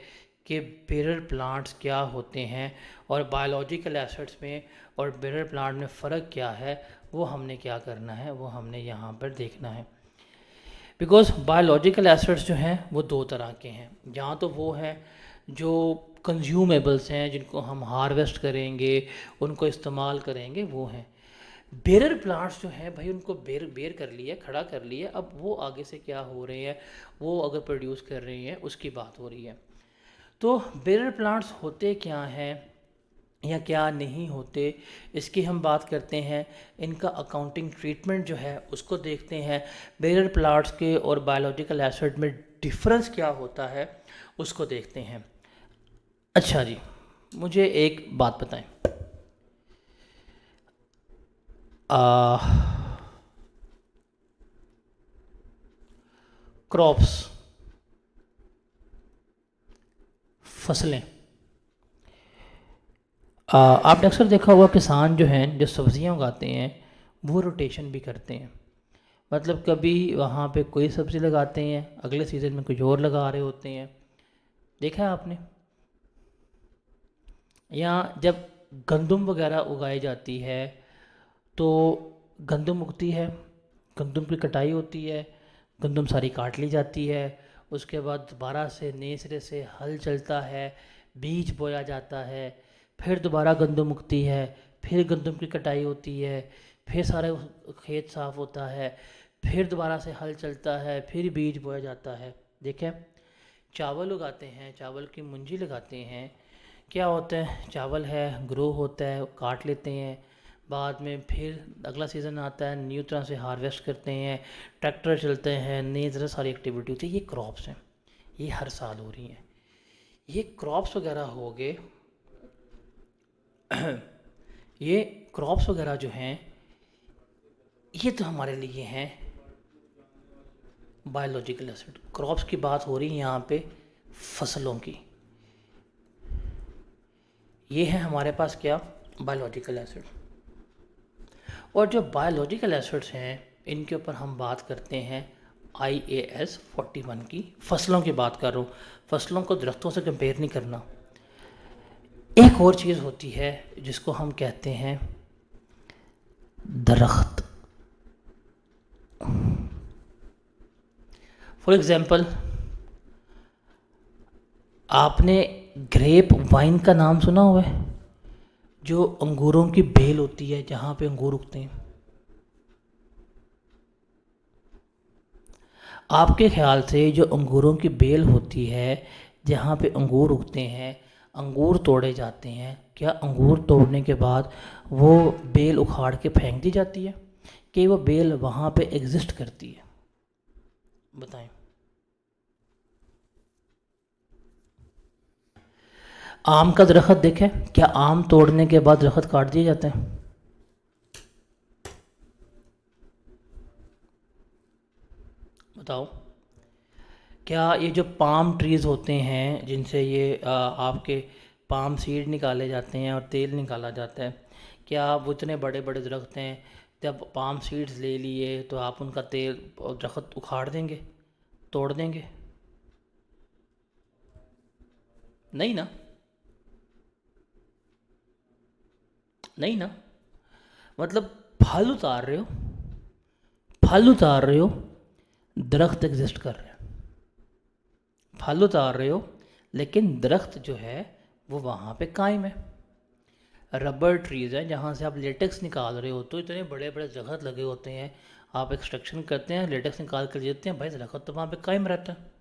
कि बेरर प्लांट्स क्या होते हैं, और बायोलॉजिकल एसिड्स में और बेरर प्लांट में फ़र्क क्या है, वो हमने क्या करना है, वो हमने यहाँ पर देखना है। बिकॉज बायोलॉजिकल एसिड्स जो हैं वो 2 तरह के हैं। यहाँ तो वो हैं जो कंज्यूमेबल्स हैं, जिनको हम हार्वेस्ट करेंगे, उनको इस्तेमाल करेंगे, वो हैं। बेरर प्लांट्स जो हैं भाई, उनको बेर कर लिया, खड़ा कर लिया, अब वो आगे से क्या हो रहे हैं, वो अगर प्रोड्यूस कर रहे हैं, उसकी बात हो रही है। तो बेरर प्लांट्स होते क्या हैं? या क्या नहीं होते, इसकी हम बात करते हैं। इनका अकाउंटिंग ट्रीटमेंट जो है उसको देखते हैं। बेरर प्लाट्स के और बायोलॉजिकल एसिड में डिफरेंस क्या होता है उसको देखते हैं। अच्छा जी, मुझे एक बात बताएं। क्रॉप्स, फसलें, आपने अक्सर देखा होगा किसान जो हैं जो सब्जियां उगाते हैं वो रोटेशन भी करते हैं। मतलब कभी वहाँ पे कोई सब्ज़ी लगाते हैं, अगले सीज़न में कुछ और लगा रहे होते हैं। देखा है आपने? या जब गंदम वगैरह उगाई जाती है तो गंदम उगती है, गंदम की कटाई होती है, गंदम सारी काट ली जाती है, उसके बाद दोबारा से नए सिरे से हल चलता है, बीज बोया जाता है, फिर दोबारा गंदम उगती है, फिर गंदम की कटाई होती है, फिर सारे खेत साफ होता है, फिर दोबारा से हल चलता है, फिर बीज बोया जाता है। देखें, चावल उगाते हैं, चावल की मुंजी लगाते हैं, क्या होता है, चावल है ग्रो होता है, काट लेते हैं, बाद में फिर अगला सीज़न आता है, न्यू तरह से हार्वेस्ट करते हैं, ट्रैक्टर चलते हैं, नई तरह सारी एक्टिविटी होती है। ये क्रॉप्स हैं, ये हर साल हो रही हैं। ये क्रॉप्स वगैरह हो गए। ये क्रॉप्स वगैरह जो हैं ये तो हमारे लिए हैं बायोलॉजिकल एसिड। क्रॉप्स की बात हो रही है यहाँ पे फसलों की। ये है हमारे पास क्या, बायोलॉजिकल एसिड। और जो बायोलॉजिकल एसिड्स हैं इनके ऊपर हम बात करते हैं IAS 41 की। फसलों की बात कर रहा हूँ, फसलों को दरख्तों से कंपेयर नहीं करना। एक और चीज़ होती है जिसको हम कहते हैं दरख्त। फॉर एग्ज़ाम्पल, आपने ग्रेप वाइन का नाम सुना हुआ है? जो अंगूरों की बेल होती है जहाँ पे अंगूर उगते हैं। आपके ख्याल से जो अंगूरों की बेल होती है जहाँ पे अंगूर उगते हैं, अंगूर तोड़े जाते हैं, क्या अंगूर तोड़ने के बाद वो बेल उखाड़ के फेंक दी जाती है कि वो बेल वहाँ पे एग्जिस्ट करती है? बताएं। आम का दरख्त देखें, क्या आम तोड़ने के बाद दरख्त काट दिए जाते हैं? बताओ। क्या ये जो पाम ट्रीज़ होते हैं जिनसे ये आपके पाम सीड निकाले जाते हैं और तेल निकाला जाता है, क्या वो इतने बड़े बड़े दरख्त हैं, जब पाम सीड्स ले लिए तो आप उनका तेल और दरख्त उखाड़ देंगे, तोड़ देंगे? नहीं ना, नहीं ना। मतलब फल उतार रहे हो, फल उतार रहे हो, दरख्त एग्जिस्ट कर रहे हैं। फल उतार रहे हो लेकिन दरख्त जो है वो वहाँ पे कायम है। रबर ट्रीज़ हैं जहाँ से आप लेटेक्स निकाल रहे हो, तो इतने बड़े बड़े दरख्त लगे होते हैं, आप एक्सट्रैक्शन करते हैं, लेटेक्स निकाल कर देते हैं, भाई दरख्त तो वहाँ पे कायम रहता है।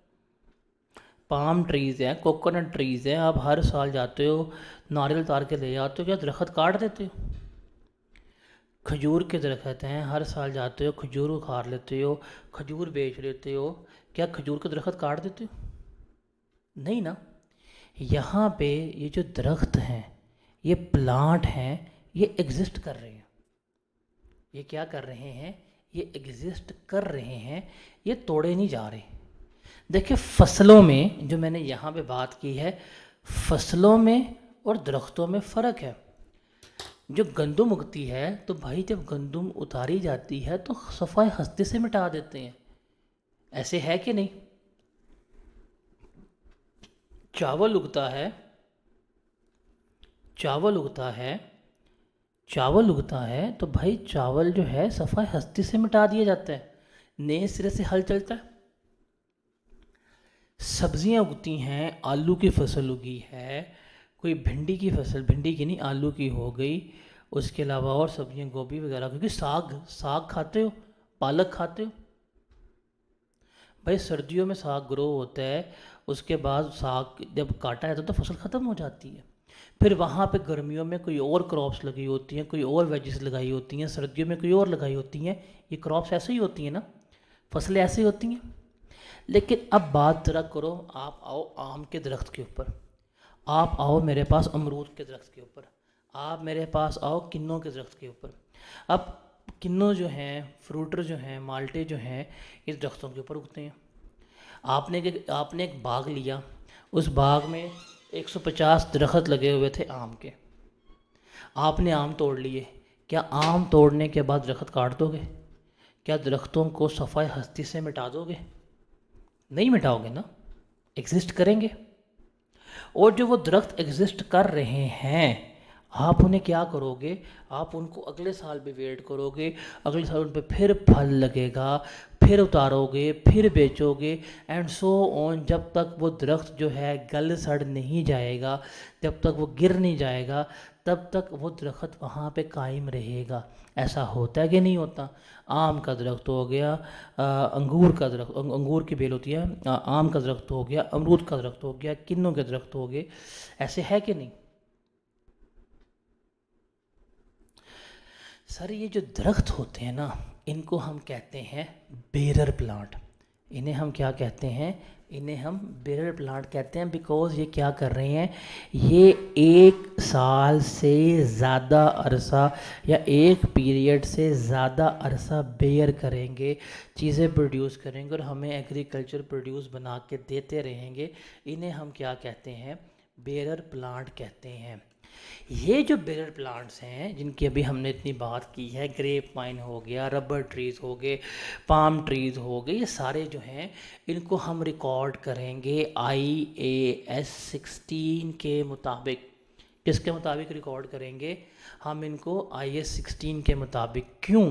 पाम ट्रीज़ हैं, कोकोनट ट्रीज़ हैं, आप हर साल जाते हो नारियल उतार के ले आते हो, क्या दरख्त काट देते हो? खजूर के दरख्त हैं, हर साल जाते हो खजूर उखाड़ लेते हो, खजूर बेच लेते हो, क्या खजूर के दरख्त काट देते हो? नहीं ना। यहाँ पे ये जो दरख्त हैं, ये प्लांट हैं, ये एग्जिस्ट कर रहे हैं। ये क्या कर रहे हैं, ये एग्जिस्ट कर रहे हैं, ये तोड़े नहीं जा रहे। देखिए फसलों में जो मैंने यहाँ पे बात की है, फसलों में और दरख्तों में फ़र्क है। जो गंदम उगती है तो भाई जब गंदम उतारी जाती है तो सफाई हस्ते से मिटा देते हैं, ऐसे है कि नहीं? चावल उगता है, चावल उगता है, चावल उगता है तो भाई चावल जो है सफाई हस्ती से मिटा दिया जाता है, नए सिरे से हल चलता है। सब्जियां उगती हैं, आलू की फसल उगी है, कोई भिंडी की फसल, भिंडी की नहीं आलू की हो गई, उसके अलावा और सब्जियां गोभी वगैरह, क्योंकि साग, साग खाते हो, पालक खाते हो? भाई सर्दियों में साग ग्रो होता है, उसके बाद साग जब काटा जाता है तो फसल ख़त्म हो जाती है। फिर वहाँ पे गर्मियों में कोई और क्रॉप्स लगी होती हैं, कोई और वेजेस लगाई होती हैं, सर्दियों में कोई और लगाई होती हैं। ये क्रॉप्स ऐसे ही होती हैं ना, फसलें ऐसे ही होती हैं। लेकिन अब बात ज़रा करो, आप आओ आम के दरख्त के ऊपर, आप आओ मेरे पास अमरूद के दरख्त के ऊपर, आप मेरे पास आओ किन्नों के दरख्त के ऊपर। अब किन्नों जो हैं, फ्रूटर जो हैं, माल्टे जो हैं, इस दरख्तों के ऊपर उगते हैं। आपने एक बाग लिया, उस बाग में 150 दरख्त लगे हुए थे आम के। आपने आम तोड़ लिए, क्या आम तोड़ने के बाद दरख्त काट दोगे? क्या दरख्तों को सफ़ाई हस्ती से मिटा दोगे? नहीं मिटाओगे ना, एग्जिस्ट करेंगे। और जो वो दरख्त एग्जिस्ट कर रहे हैं, आप उन्हें क्या करोगे? आप उनको अगले साल भी वेट करोगे, अगले साल उन पर फिर फल लगेगा, फिर उतारोगे, फिर बेचोगे, एंड सो ऑन, जब तक वो दरख्त जो है गल सड़ नहीं जाएगा, जब तक वो गिर नहीं जाएगा, तब तक वो दरख्त वहाँ पे कायम रहेगा। ऐसा होता है कि नहीं होता? आम का दरख्त हो गया, अंगूर का दरख्त, अंगूर की बेल होती है, आम का दरख्त हो गया, अमरूद का दरख्त हो गया, किन्नों के दरख्त हो गए, ऐसे है कि नहीं? सर ये जो दरख्त होते हैं ना, इनको हम कहते हैं बेरर प्लांट। इन्हें हम क्या कहते हैं? इन्हें हम बेरर प्लांट कहते हैं, बिकॉज़ ये क्या कर रहे हैं, ये 1 साल से ज़्यादा अरसा या एक पीरियड से ज़्यादा अरसा बेयर करेंगे, चीज़ें प्रोड्यूस करेंगे और हमें एग्रीकल्चर प्रोड्यूस बना के देते रहेंगे। इन्हें हम क्या कहते हैं? बेरर प्लांट कहते हैं। ये जो बेरर प्लांट्स हैं जिनकी अभी हमने इतनी बात की है, ग्रेप वाइन हो गया, रबर ट्रीज़ हो गए, पाम ट्रीज़ हो गए, ये सारे जो हैं इनको हम रिकॉर्ड करेंगे IAS 16 के मुताबिक। किसके मुताबिक रिकॉर्ड करेंगे? हम इनको IAS 16 के मुताबिक। क्यों?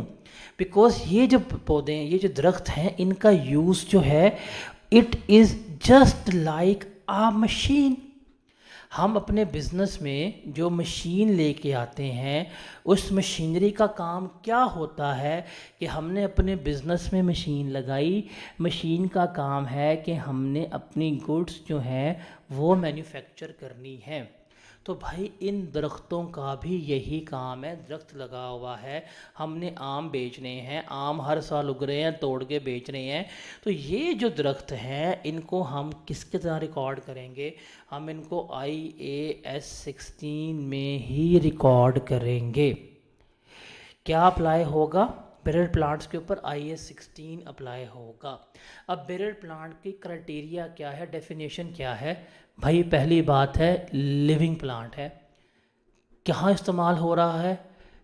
बिकॉज ये जो पौधे हैं, ये जो दरख्त हैं, इनका यूज़ जो है, it is just like a machine. हम अपने बिज़नेस में जो मशीन लेके आते हैं, उस मशीनरी का काम क्या होता है कि हमने अपने बिज़नेस में मशीन लगाई, मशीन का काम है कि हमने अपनी गुड्स जो हैं वो मैन्युफैक्चर करनी है। तो भाई इन दरख्तों का भी यही काम है, दरख्त लगा हुआ है, हमने आम बेचने हैं, आम हर साल उग रहे हैं, तोड़ के बेच रहे हैं। तो ये जो दरख्त हैं इनको हम किसके तरह रिकॉर्ड करेंगे? हम इनको IAS 16 में ही रिकॉर्ड करेंगे। क्या अप्लाई होगा? बेरर प्लांट्स के ऊपर IAS 16 अप्लाई होगा। अब बेरर प्लांट की क्राइटेरिया क्या है, डेफिनेशन क्या है? भाई पहली बात है, लिविंग प्लांट है। कहाँ इस्तेमाल हो रहा है?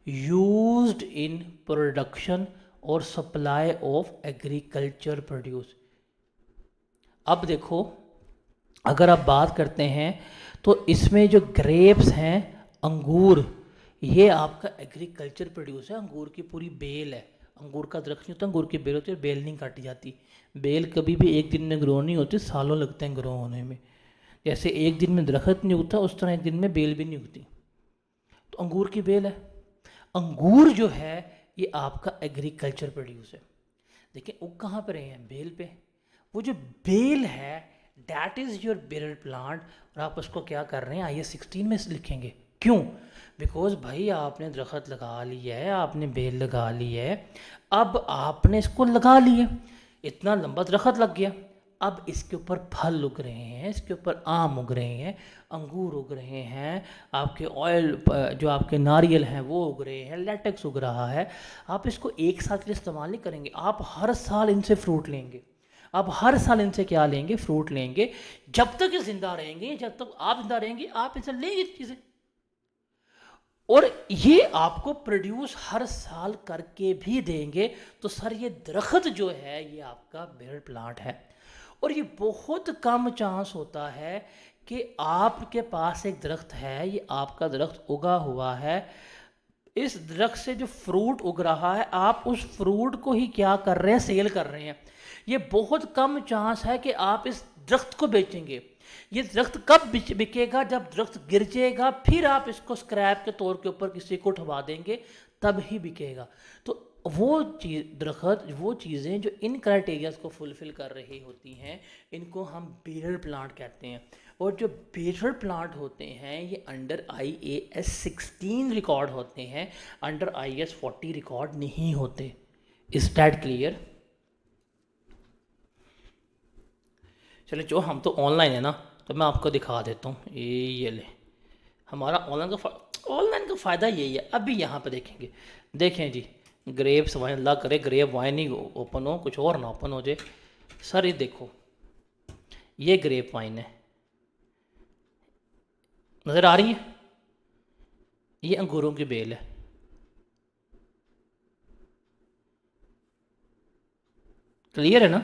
यूज्ड इन प्रोडक्शन और सप्लाई ऑफ एग्रीकल्चर प्रोड्यूस। अब देखो, अगर आप बात करते हैं तो इसमें जो ग्रेप्स हैं, अंगूर, ये आपका एग्रीकल्चर प्रोड्यूस है। अंगूर की पूरी बेल है, अंगूर का दरख्त नहीं होता, अंगूर की बेल होती है, बेल नहीं काटी जाती। बेल कभी भी एक दिन में ग्रो नहीं होती, सालों लगते हैं ग्रो होने में। जैसे एक दिन में दरख्त नहीं उगता, उस तरह एक दिन में बेल भी नहीं उगती। तो अंगूर की बेल है। अंगूर जो है ये आपका एग्रीकल्चर प्रोड्यूस है। देखिए उग कहाँ पर रहे हैं? बेल पे। वो जो बेल है, that is your bearer plant. और आप उसको क्या कर रहे हैं? IAS 16 में लिखेंगे। क्यों? बिकॉज भाई आपने दरख्त लगा लिया है, आपने बेल लगा ली है, अब आपने इसको लगा लिया, इतना लंबा दरख्त लग गया, अब इसके ऊपर फल उग रहे हैं, इसके ऊपर आम उग रहे हैं, अंगूर उग रहे हैं, आपके ऑयल जो आपके नारियल हैं वो उग रहे हैं, लेटेक्स उग रहा है। आप इसको एक साल के लिए इस्तेमाल नहीं करेंगे, आप हर साल इनसे फ्रूट लेंगे। आप हर साल इनसे क्या लेंगे? फ्रूट लेंगे। जब तक ये जिंदा रहेंगे, जब तक आप जिंदा रहेंगे, आप इनसे लेंगे चीज़ें, और ये आपको प्रोड्यूस हर साल करके भी देंगे। तो सर ये दरख्त जो है ये आपका बेरर प्लांट है। और ये बहुत कम चांस होता है कि आपके पास एक दरख्त है, ये आपका दरख्त उगा हुआ है, इस दरख्त से जो फ्रूट उग रहा है, आप उस फ्रूट को ही क्या कर रहे हैं? सेल कर रहे हैं। ये बहुत कम चांस है कि आप इस दरख्त को बेचेंगे। ये दरख्त कब बिकेगा? जब दरख्त गिर जाएगा, फिर आप इसको स्क्रैप के तौर के ऊपर किसी को उठवा देंगे, तब ही बिकेगा। तो वो चीज़, दरख्त, वो चीज़ें जो इन क्राइटेरियाज को फुलफ़िल कर रही होती हैं, इनको हम बेरर प्लांट कहते हैं। और जो बेरर प्लांट होते हैं ये अंडर IAS 16 रिकॉर्ड होते हैं, अंडर IAS 40 रिकॉर्ड नहीं होते। Is that clear? चलो जो हम तो ऑनलाइन है ना, तो मैं आपको दिखा देता हूँ। ये ले, हमारा ऑनलाइन का फ़ायदा यही है। अभी यहाँ पे देखेंगे, देखें जी, ग्रेप्स वाइन, अल्लाह करे ग्रेप वाइन ही ओपन हो, कुछ और ना ओपन हो जाए। सर ये देखो, ये ग्रेप वाइन है, नज़र आ रही है? ये अंगूरों की बेल है। क्लियर है ना?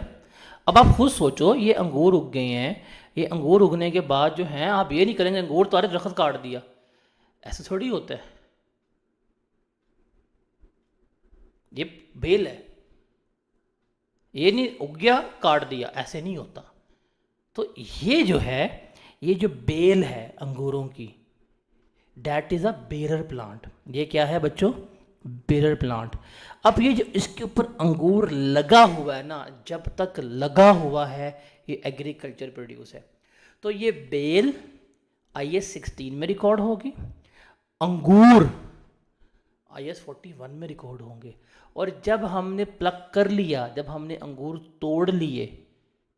अब आप खुद सोचो, ये अंगूर उग गए हैं, ये अंगूर उगने के बाद जो हैं, आप ये नहीं करेंगे अंगूर तो दरख्त काट दिया, ऐसे थोड़ी होता है। ये बेल है, ये नहीं उग गया काट दिया, ऐसे नहीं होता। तो ये जो है, ये जो बेल है अंगूरों की, that is a bearer plant. ये क्या है बच्चों? Bearer plant. अब ये जो इसके ऊपर अंगूर लगा हुआ है ना, जब तक लगा हुआ है ये एग्रीकल्चर प्रोड्यूस है। तो ये बेल IAS 16 में रिकॉर्ड होगी, अंगूर IAS 41 में रिकॉर्ड होंगे। और जब हमने प्लक कर लिया, जब हमने अंगूर तोड़ लिए,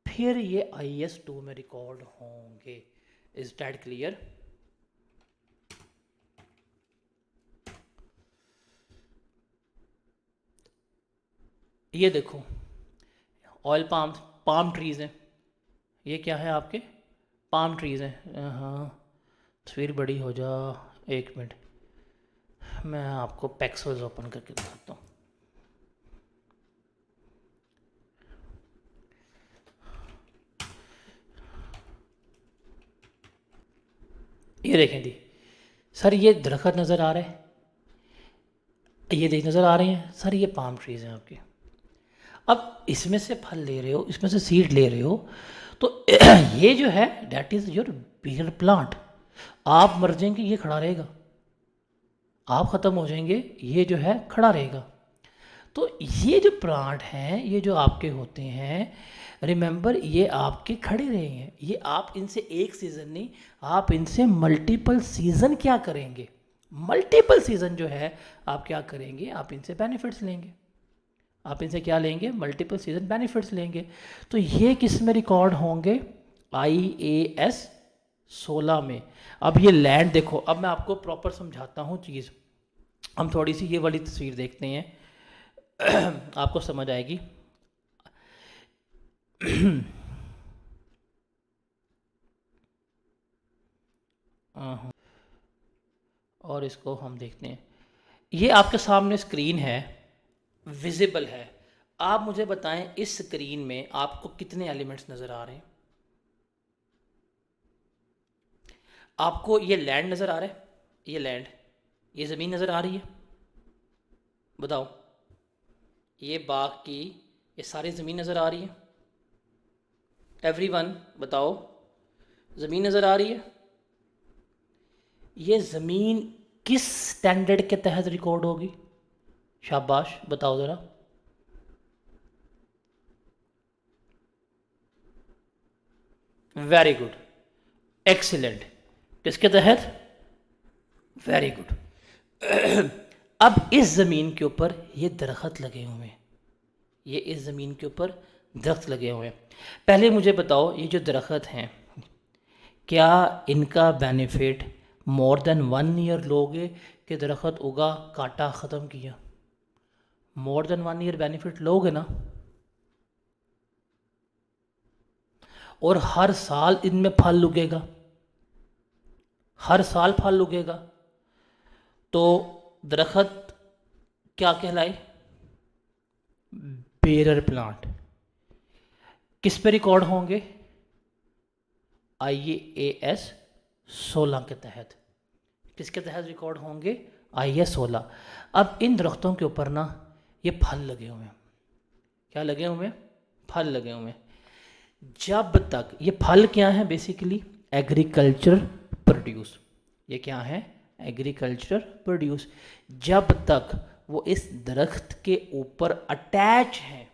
फिर ये IAS 2 में रिकॉर्ड होंगे। Is that clear? ये देखो, ऑयल पाम ट्रीज़ हैं, ये क्या है आपके? पाम ट्रीज़ हैं। हाँ, तस्वीर बड़ी हो जा, एक मिनट, मैं आपको पेक्सल्स ओपन करके दिखाता हूँ। ये देखें जी सर, ये दरख्त नज़र आ रहा है, ये देख नज़र आ रहे हैं सर, ये पाम ट्रीज़ हैं आपके। अब इसमें से फल ले रहे हो, इसमें से सीड ले रहे हो, तो ये जो है that is your bigger plant. आप मर जाएंगे, ये खड़ा रहेगा, आप ख़त्म हो जाएंगे, ये जो है खड़ा रहेगा। तो ये जो प्लांट हैं, ये जो आपके होते हैं, रिमेंबर ये आपके खड़े रहेंगे, ये आप इनसे एक सीज़न नहीं, आप इनसे मल्टीपल सीज़न क्या करेंगे? मल्टीपल सीज़न जो है आप क्या करेंगे? आप इनसे बेनिफिट्स लेंगे। आप इनसे क्या लेंगे? मल्टीपल सीज़न बेनिफिट्स लेंगे। तो ये किस में रिकॉर्ड होंगे? IAS 16 में। अब ये लैंड देखो, अब मैं आपको प्रॉपर समझाता हूँ चीज़। हम थोड़ी सी ये वाली तस्वीर देखते हैं, आपको समझ आएगी। और इसको हम देखते हैं, ये आपके सामने स्क्रीन है, विजिबल है। आप मुझे बताएं इस स्क्रीन में आपको कितने एलिमेंट्स नज़र आ रहे हैं? आपको ये लैंड नज़र आ रहा है, ये लैंड, ये ज़मीन नज़र आ रही है? बताओ, ये बाग की ये सारी ज़मीन नज़र आ रही है? एवरीवन बताओ, ज़मीन नज़र आ रही है? ये ज़मीन किस स्टैंडर्ड के तहत रिकॉर्ड होगी? शाबाश, बताओ ज़रा। Very good, excellent. किसके तहत? Very good. अब इस ज़मीन के ऊपर ये दरख्त लगे हुए हैं, ये इस ज़मीन के ऊपर दरख्त लगे हुए हैं। पहले मुझे बताओ, ये जो दरख्त हैं, क्या इनका बेनिफिट मोर देन 1 ईयर लोगे कि दरख्त उगा, काटा, ख़त्म किया? मोर देन 1 ईयर बेनिफिट लोगे ना? और हर साल इनमें फल उगेगा, हर साल फल उगेगा, तो दरख्त क्या कहलाए? Bearer plant. किस पे रिकॉर्ड होंगे? IAS 16 के तहत। किसके तहत रिकॉर्ड होंगे? IAS 16। अब इन दरख्तों के ऊपर ना ये फल लगे हुए हैं, क्या लगे हुए हैं? फल लगे हुए हैं। जब तक ये फल क्या है? Basically agriculture produce. ये क्या है? Agriculture produce. जब तक वो इस दरख्त के ऊपर अटैच हैं,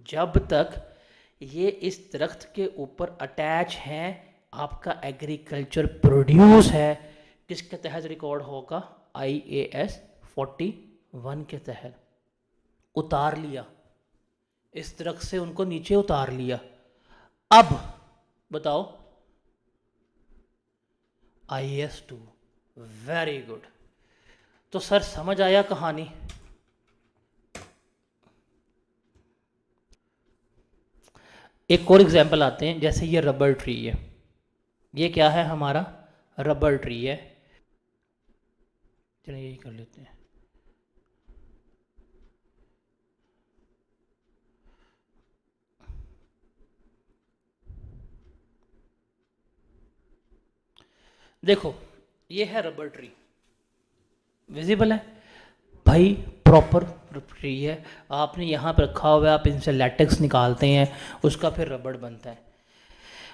जब तक ये इस दरख्त के ऊपर अटैच हैं, आपका एग्रीकल्चर प्रोड्यूस है, किसके तहत रिकॉर्ड होगा? IAS 41 के तहत। उतार लिया, इस दरख्त से उनको नीचे उतार लिया। अब बताओ IAS 2। Very good. तो सर समझ आया कहानी? एक और एग्जांपल आते हैं, जैसे ये रबर ट्री है, ये क्या है हमारा? रबर ट्री है। चलिए यही कर लेते हैं। देखो ये है रबर ट्री, विजिबल है भाई, प्रॉपर ट्री है। आपने यहाँ पर रखा हुआ है, आप इनसे लैटेक्स निकालते हैं, उसका फिर रबड़ बनता है।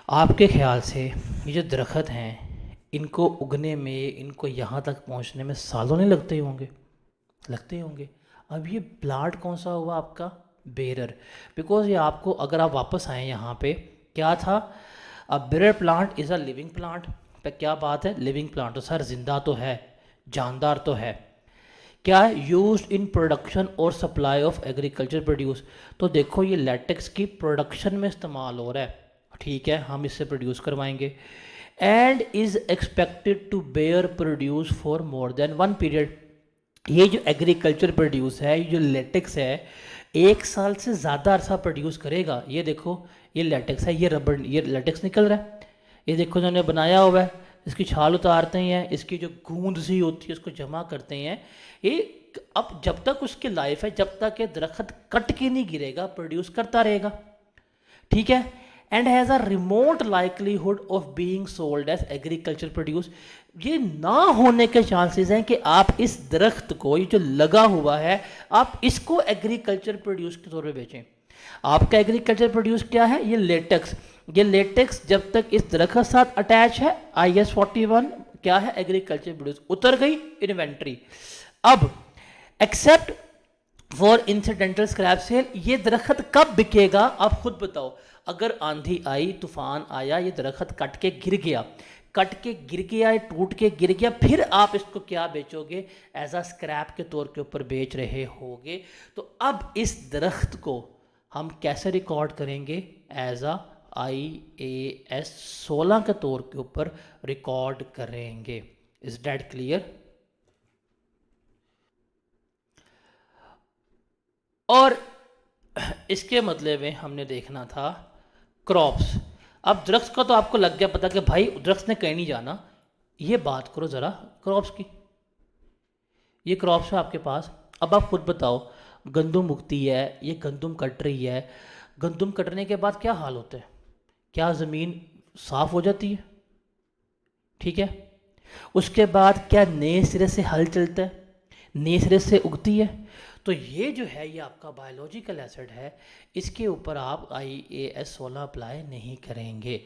आपके ख्याल से ये जो दरख्त हैं, इनको उगने में, इनको यहाँ तक पहुँचने में सालों नहीं लगते होंगे? लगते होंगे। अब ये प्लांट कौन सा हुआ आपका? बेरर। बिकॉज ये आपको, अगर आप वापस आए यहाँ पे, क्या था? अब bearer plant is a living plant. पे क्या बात है? Living plant. तो सर जिंदा तो है, जानदार तो है। क्या है? यूज इन प्रोडक्शन और सप्लाई ऑफ एग्रीकल्चर प्रोड्यूस। तो देखो ये लेटेक्स की प्रोडक्शन में इस्तेमाल हो रहा है, ठीक है, हम इससे प्रोड्यूस करवाएंगे। And is expected to bear produce for more than 1 period. ये जो एग्रीकल्चर प्रोड्यूस है, ये जो लेटेक्स है, 1 साल से ज़्यादा अरसा प्रोड्यूस करेगा। ये देखो ये लेटेक्स है, ये रबर, ये लेटेक्स निकल रहा है, ये देखो इन्होंने बनाया हुआ है। इसकी छाल उतारते हैं, इसकी जो गूंद सी होती है उसको जमा करते हैं। ये अब जब तक उसकी लाइफ है, जब तक ये दरख्त कट के नहीं गिरेगा, प्रोड्यूस करता रहेगा, ठीक है। And has a remote likelihood of being sold as agriculture produce. ये ना होने के चांसेस हैं कि आप इस दरख्त को, ये जो लगा हुआ है, आप इसको एग्रीकल्चर प्रोड्यूस के तौर पे बेचें। आपका एग्रीकल्चर प्रोड्यूस क्या है? ये लेटेक्स। ये लेटेक्स जब तक इस दरख्त के साथ अटैच है, IAS 41 क्या है? Agriculture produce. उतर गई इन्वेंट्री। अब except for incidental scrap sale, ये दरख्त कब बिकेगा? आप खुद बताओ। अगर आंधी आई, तूफान आया, ये दरख्त कट के गिर गया, कट के गिर गया, टूट के गिर गया, फिर आप इसको क्या बेचोगे? एज अ स्क्रैप के तौर के ऊपर बेच रहे होगे। तो अब इस दरख्त को हम कैसे रिकॉर्ड करेंगे? एज अ IAS 16 के तौर के ऊपर रिकॉर्ड करेंगे। Is that clear? और इसके मतलब में हमने देखना था क्रॉप्स। अब दरख्त का तो आपको लग गया पता कि भाई दरख्त ने कहीं नहीं जाना। ये बात करो ज़रा क्रॉप्स की। ये क्रॉप्स है आपके पास। अब आप खुद बताओ, गंदुम उगती है, ये गंदुम कट रही है, गंदुम कटने के बाद क्या हाल होता है? क्या ज़मीन साफ़ हो जाती है? ठीक है। उसके बाद क्या नए सिरे से हल चलता है? नए सिरे से उगती है। तो ये जो है, ये आपका बायोलॉजिकल एसिड है, इसके ऊपर आप IAS 16 अप्लाई नहीं करेंगे।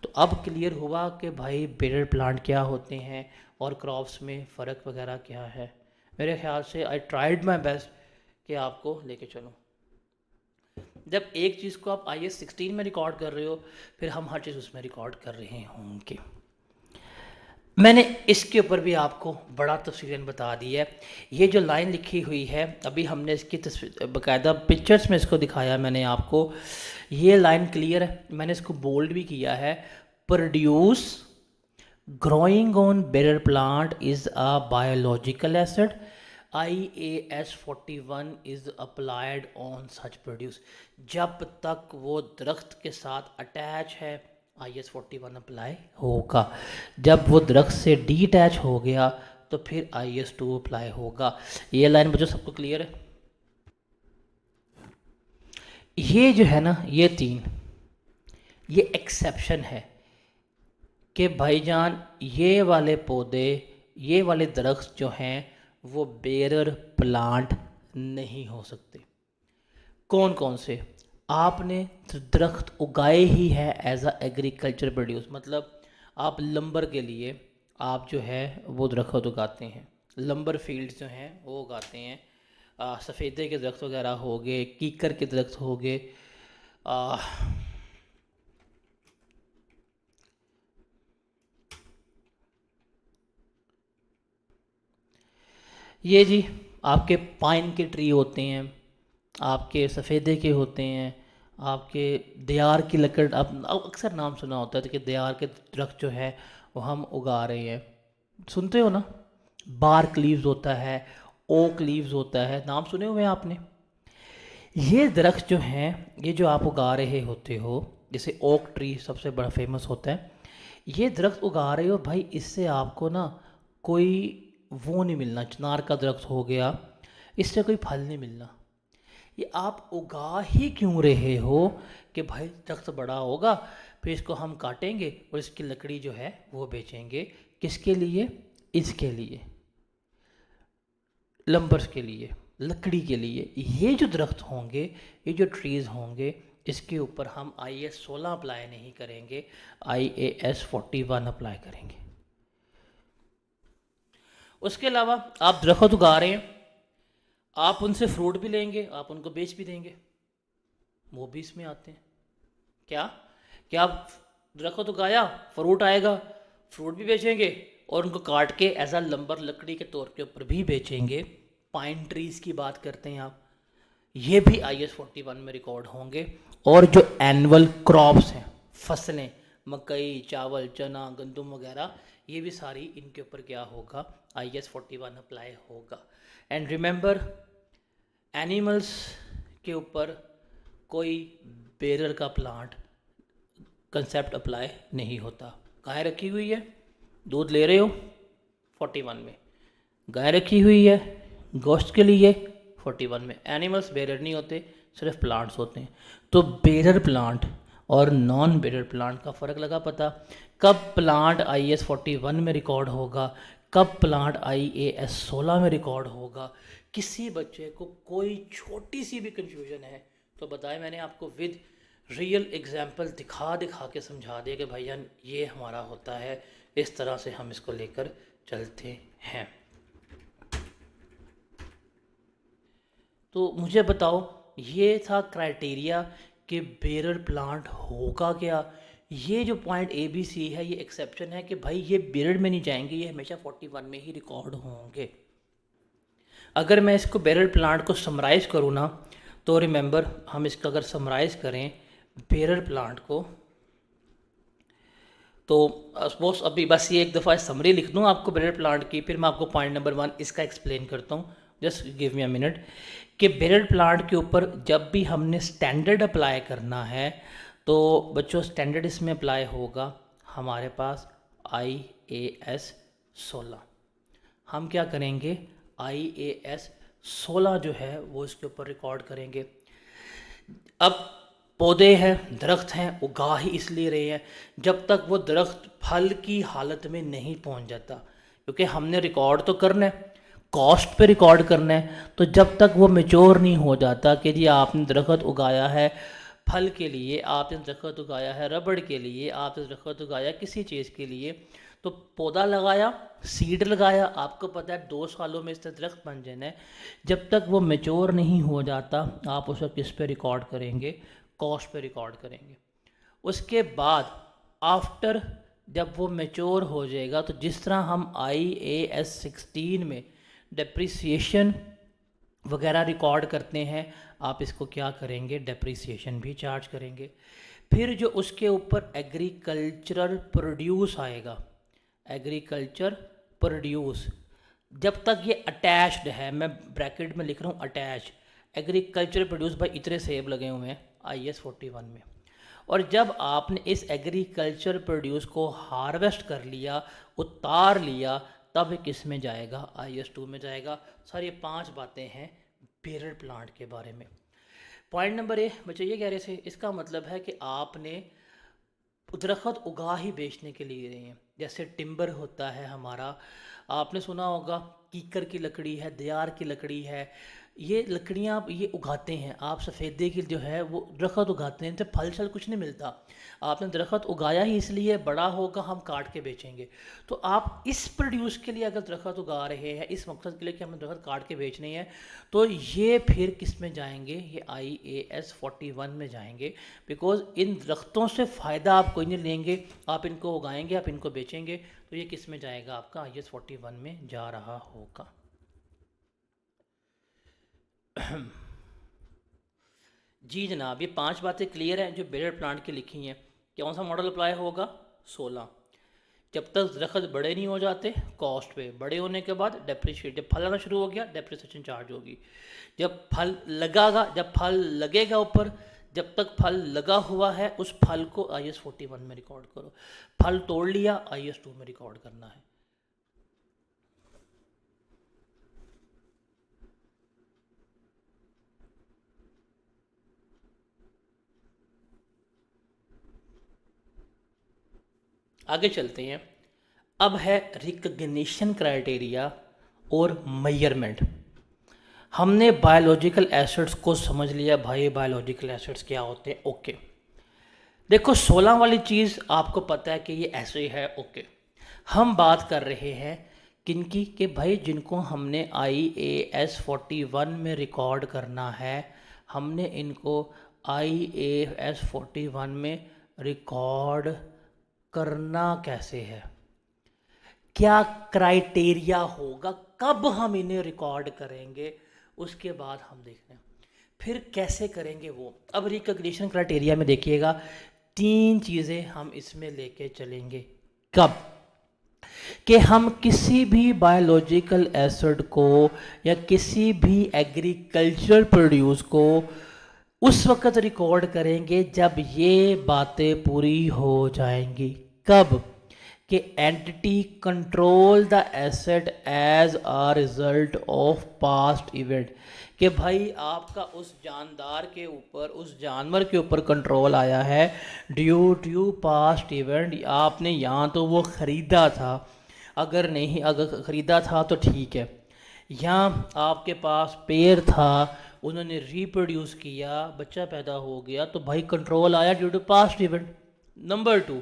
तो अब क्लियर हुआ कि भाई बेरर प्लांट क्या होते हैं और क्रॉप्स में फ़र्क वगैरह क्या है। मेरे ख्याल से आई ट्राइड माई बेस्ट कि आपको लेके चलूँ। जब एक चीज़ को आप IAS 16 में रिकॉर्ड कर रहे हो, फिर हम हर चीज़ उसमें रिकॉर्ड कर रहे होंगे। मैंने इसके ऊपर भी आपको बड़ा तफसीलन बता दिया है। ये जो लाइन लिखी हुई है, अभी हमने इसकी बाकायदा पिक्चर्स में इसको दिखाया मैंने आपको। ये लाइन क्लियर है, मैंने इसको बोल्ड भी किया है। Produce growing on bearer plant is a biological acid. IAS 41 is applied on such produce. जब तक वो दरख्त के साथ अटैच है, IAS 41 अप्लाई होगा। जब वो दरख्त से डीटैच हो गया तो फिर IAS 2 अप्लाई होगा। ये लाइन मुझे सबको क्लियर है? ये जो है ना, ये 3, ये एक्सेप्शन है कि भाईजान ये वाले पौधे, ये वाले दरख्त जो हैं वो बेरर प्लांट नहीं हो सकते। कौन कौन से? आपने दरख्त उगाए ही है एज अ एग्रीकल्चर प्रोड्यूस, मतलब आप लंबर के लिए आप जो है वो दरख्त उगाते हैं, लंबर फील्ड्स जो हैं वो उगाते हैं। सफ़ेदे के दरख्त वगैरह हो गए, कीकर के दरख्त हो गए, ये जी आपके पाइन के ट्री होते हैं, आपके सफ़ेदे के होते हैं, आपके देयार की लकड़, आप अक्सर नाम सुना होता है कि देयार के दरख्त जो है वो हम उगा रहे हैं, सुनते हो ना। बार्क लीव्स होता है, ओक लीव्स होता है, नाम सुने हुए हैं आपने। ये दरख्त जो हैं, ये जो आप उगा रहे होते हो, जैसे ओक ट्री सबसे बड़ा फेमस होता है, ये दरख्त उगा रहे हो भाई, इससे आपको ना कोई वो नहीं मिलना, चिनार का दरख्त हो गया, इससे कोई फल नहीं मिलना। ये आप उगा ही क्यों रहे हो कि भाई दरख्त बड़ा होगा, फिर इसको हम काटेंगे और इसकी लकड़ी जो है वो बेचेंगे। किसके लिए? इसके लिए, लंबर्स के लिए, लकड़ी के लिए। ये जो दरख्त होंगे, ये जो ट्रीज़ होंगे, इसके ऊपर हम IAS 16 अप्लाई नहीं करेंगे, IAS 41 अप्लाई करेंगे। उसके अलावा आप दरख्त उगा रहे हैं, आप उनसे फ्रूट भी लेंगे, आप उनको बेच भी देंगे, वो भी इसमें आते हैं। क्या क्या आप दरख्त उगाया, फ्रूट आएगा, फ्रूट भी बेचेंगे और उनको काट के एज अ लंबर लकड़ी के तौर के ऊपर भी बेचेंगे। पाइन ट्रीज़ की बात करते हैं आप, ये भी IAS 41 में रिकॉर्ड होंगे। और जो एनुअल क्रॉप्स हैं, फसलें, मकई, चावल, चना, गंदम वगैरह, ये भी सारी इनके ऊपर क्या होगा, IAS 41 अप्लाई होगा। एंड रिमेंबर, एनिमल्स के ऊपर कोई बेरर का प्लांट कंसेप्ट अप्लाई नहीं होता। गाय रखी हुई है, दूध ले रहे हो 41 में, गाय रखी हुई है गोश्त के लिए 41 में। एनिमल्स बेरर नहीं होते, सिर्फ प्लांट्स होते हैं। तो बेरर प्लांट और नॉन बेरर प्लांट का फ़र्क लगा पता। कब प्लांट IAS 41 में रिकॉर्ड होगा, कब प्लांट IAS 16 में रिकॉर्ड होगा। किसी बच्चे को कोई छोटी सी भी कंफ्यूजन है तो बताएं, मैंने आपको विद रियल एग्जाम्पल दिखा दिखा के समझा दिया कि भाईजान ये हमारा होता है, इस तरह से हम इसको लेकर चलते हैं। तो मुझे बताओ, ये था क्राइटेरिया कि बेरर प्लांट होगा क्या। ये जो पॉइंट ABC है, ये एक्सेप्शन है कि भाई ये बेरर में नहीं जाएंगे, ये हमेशा 41 में ही रिकॉर्ड होंगे। अगर मैं इसको बेरर प्लांट को समराइज करूँ ना, तो रिमेंबर, हम इसका अगर समराइज करें बेरर प्लांट को, तो सपोज अभी बस ये एक दफ़ा समरी लिख दूँ आपको बेरर प्लांट की, फिर मैं आपको पॉइंट नंबर 1 इसका एक्सप्लेन करता हूँ। Just give me a minute. कि बेरर प्लांट के ऊपर जब भी हमने स्टैंडर्ड अप्लाई करना है, तो बच्चों स्टैंडर्ड इसमें अप्लाई होगा हमारे पास IAS 16। हम क्या करेंगे, IAS 16 जो है वो इसके ऊपर रिकॉर्ड करेंगे। अब पौधे हैं, दरख्त हैं, उगा ही इसलिए रहे हैं जब तक वो दरख्त फल की हालत में नहीं पहुंच जाता, क्योंकि हमने रिकॉर्ड तो करना है, कॉस्ट पे रिकॉर्ड करना है। तो जब तक वो मेच्योर नहीं हो जाता कि जी आपने दरख्त उगाया है फल के लिए, आपने दरख्त उगाया है रबड़ के लिए, आपने दरख्त उगाया किसी चीज़ के लिए, तो पौधा लगाया, सीड लगाया, आपको पता है 2 सालों में इससे दरख्त बन जाना है। जब तक वो मेच्योर नहीं हो जाता, आप उसे किस पे रिकॉर्ड करेंगे, कॉस्ट पे रिकॉर्ड करेंगे। उसके बाद आफ्टर जब वो मेच्योर हो जाएगा, तो जिस तरह हम IAS 16 में डेप्रिसिएशन वगैरह रिकॉर्ड करते हैं, आप इसको क्या करेंगे, डेप्रिसिएशन भी चार्ज करेंगे। फिर जो उसके ऊपर एग्रीकल्चरल प्रोड्यूस आएगा, एग्रीकल्चर प्रोड्यूस, जब तक ये अटैच्ड है, मैं ब्रैकेट में लिख रहा हूँ अटैच, एग्रीकल्चर प्रोड्यूस भाई इतने सेब लगे हुए हैं IAS 41 में। और जब आपने इस एग्रीकल्चर प्रोड्यूस को हार्वेस्ट कर लिया, उतार लिया, तब किस में जाएगा, IAS 2 में जाएगा। सर ये 5 बातें हैं बेरर प्लांट के बारे में। पॉइंट नंबर ए बच्चे ये कह रहे थे, इसका मतलब है कि आपने दरख्त उगा ही बेचने के लिए रहे हैं। जैसे टिम्बर होता है हमारा, आपने सुना होगा कीकर की लकड़ी है, देयार की लकड़ी है, ये लकड़ियाँ आप ये उगाते हैं, आप सफ़ेदे की जो है वो दरख्त उगाते हैं, इनसे फल शल कुछ नहीं मिलता। आपने दरख्त उगाया ही इसलिए बड़ा होगा, हम काट के बेचेंगे। तो आप इस प्रोड्यूस के लिए अगर दरख्त उगा रहे हैं, इस मकसद के लिए कि हमें दरख्त काट के बेचने हैं, तो ये फिर किस में जाएंगे, ये IAS 41 में जाएंगे। बिकॉज इन दरख्तों से फ़ायदा आप कोई नहीं लेंगे, आप इनको उगाएंगे, आप इनको बेचेंगे, तो ये किस में जाएगा, आपका IAS 41 में जा रहा होगा। जी जनाब, ये 5 बातें क्लियर हैं जो बेयर प्लांट की लिखी हैं। कौन सा मॉडल अप्लाई होगा? 16। जब तक दरख्त बड़े नहीं हो जाते कॉस्ट पे, बड़े होने के बाद डेप्रिशिएट, जब फल आना शुरू हो गया डेप्रिसिएशन चार्ज होगी। जब फल लगागा, जब फल लगेगा ऊपर, जब तक फल लगा हुआ है उस फल को IS 41 में रिकॉर्ड करो। फल तोड़ लिया IS 2 में रिकॉर्ड करना है। आगे चलते हैं। अब है रिकग्निशन क्राइटेरिया और मेजरमेंट। हमने बायोलॉजिकल एसिड्स को समझ लिया, भाई बायोलॉजिकल एसिड्स क्या होते हैं। ओके, देखो 16 वाली चीज़ आपको पता है कि ये ऐसे है। ओके, हम बात कर रहे हैं किनकी, कि भाई जिनको हमने IAS 41 में रिकॉर्ड करना है, हमने इनको IAS 41 में रिकॉर्ड करना कैसे है, क्या क्राइटेरिया होगा, कब हम इन्हें रिकॉर्ड करेंगे, उसके बाद हम देख रहे हैं फिर कैसे करेंगे वो। अब रिकग्निशन क्राइटेरिया में देखिएगा 3 चीज़ें हम इसमें लेके चलेंगे। कब? कि हम किसी भी बायोलॉजिकल एसिड को या किसी भी एग्रीकल्चर प्रोड्यूस को उस वक्त रिकॉर्ड करेंगे जब ये बातें पूरी हो जाएंगी। कब? कि entity control the asset as a result of past event, कि भाई आपका उस जानदार के ऊपर, उस जानवर के ऊपर कंट्रोल आया है ड्यू टू पास्ट इवेंट। आपने यहाँ तो वो ख़रीदा था, अगर नहीं, अगर ख़रीदा था तो ठीक है, यहाँ आपके पास पेड़ था, उन्होंने रिप्रोड्यूस किया, बच्चा पैदा हो गया, तो भाई कंट्रोल आया due to past event. Number 2,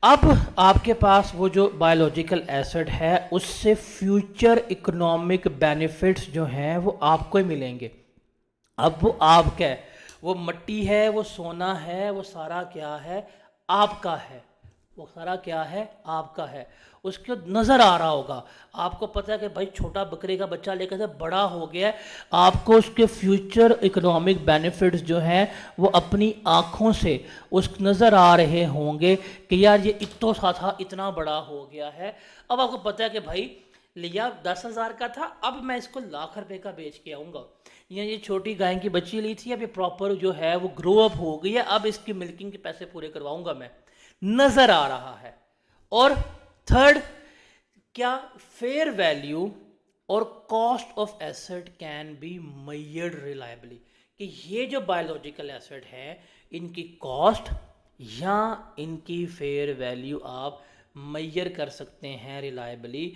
अब आपके पास वो जो बायोलॉजिकल एसिड है उससे फ्यूचर इकोनॉमिक बेनिफिट्स जो हैं वो आपको ही मिलेंगे। अब वो आपका है, वो मिट्टी है, वो सोना है, वो सारा क्या है, आपका है, वो सारा क्या है, आपका है। उसको नज़र आ रहा होगा, आपको पता है कि भाई छोटा बकरे का बच्चा लेकर से बड़ा हो गया है, आपको उसके फ्यूचर इकोनॉमिक बेनिफिट्स जो हैं वो अपनी आँखों से उस नज़र आ रहे होंगे कि यार ये इतना सा था, इतना बड़ा हो गया है। अब आपको पता है कि भाई लिया 10,000 का था, अब मैं इसको लाख रुपए का बेच के आऊँगा, या ये छोटी गाय की बच्ची ली थी, अब ये प्रॉपर जो है वो ग्रो अप हो गई है, अब इसकी मिल्किंग के पैसे पूरे करवाऊँगा मैं, नज़र आ रहा है। और थर्ड, क्या फेयर वैल्यू और cost of asset can be measured reliably, कि ये जो बायोलॉजिकल एसेट है इनकी कॉस्ट या इनकी फेयर वैल्यू आप मेजर कर सकते हैं रिलायबली।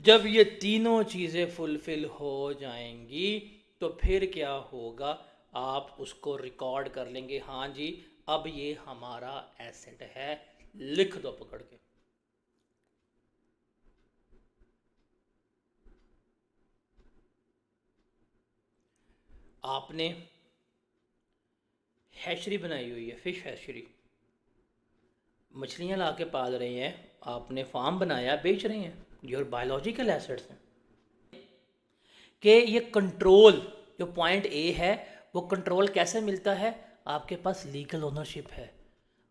जब ये तीनों चीज़ें फुलफिल हो जाएंगी तो फिर क्या होगा, आप उसको रिकॉर्ड कर लेंगे, हाँ जी अब ये हमारा एसेट है, लिख दो पकड़ के। आपने हैचरी बनाई हुई है, फिश हैचरी, मछलियाँ ला के पाल रहे हैं, आपने फार्म बनाया, बेच रहे हैं, योर बायोलॉजिकल एसेट्स हैं। कि ये कंट्रोल जो पॉइंट ए है वो कंट्रोल कैसे मिलता है, आपके पास लीगल ओनरशिप है,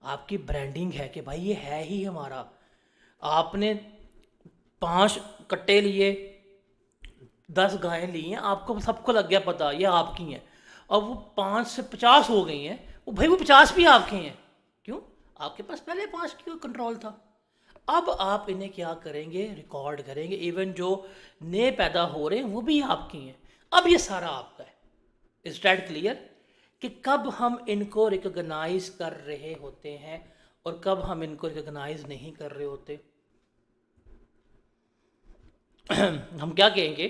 आपकी ब्रांडिंग है कि भाई ये है ही हमारा। आपने 5 कट्टे लिए, 10 गायें ली हैं, आपको सबको लग गया पता ये आपकी हैं, अब वो 5 से 50 हो गई हैं, वो भाई वो 50 भी आपके हैं, क्यों, आपके पास पहले 5 की कंट्रोल था। अब आप इन्हें क्या करेंगे, रिकॉर्ड करेंगे, इवन जो नए पैदा हो रहे हैं वो भी आपकी हैं, अब ये सारा आपका है। इज दैट क्लियर, कि कब हम इनको रिकॉग्नाइज कर रहे होते हैं और कब हम इनको रिकॉग्नाइज नहीं कर रहे होते। हम क्या कहेंगे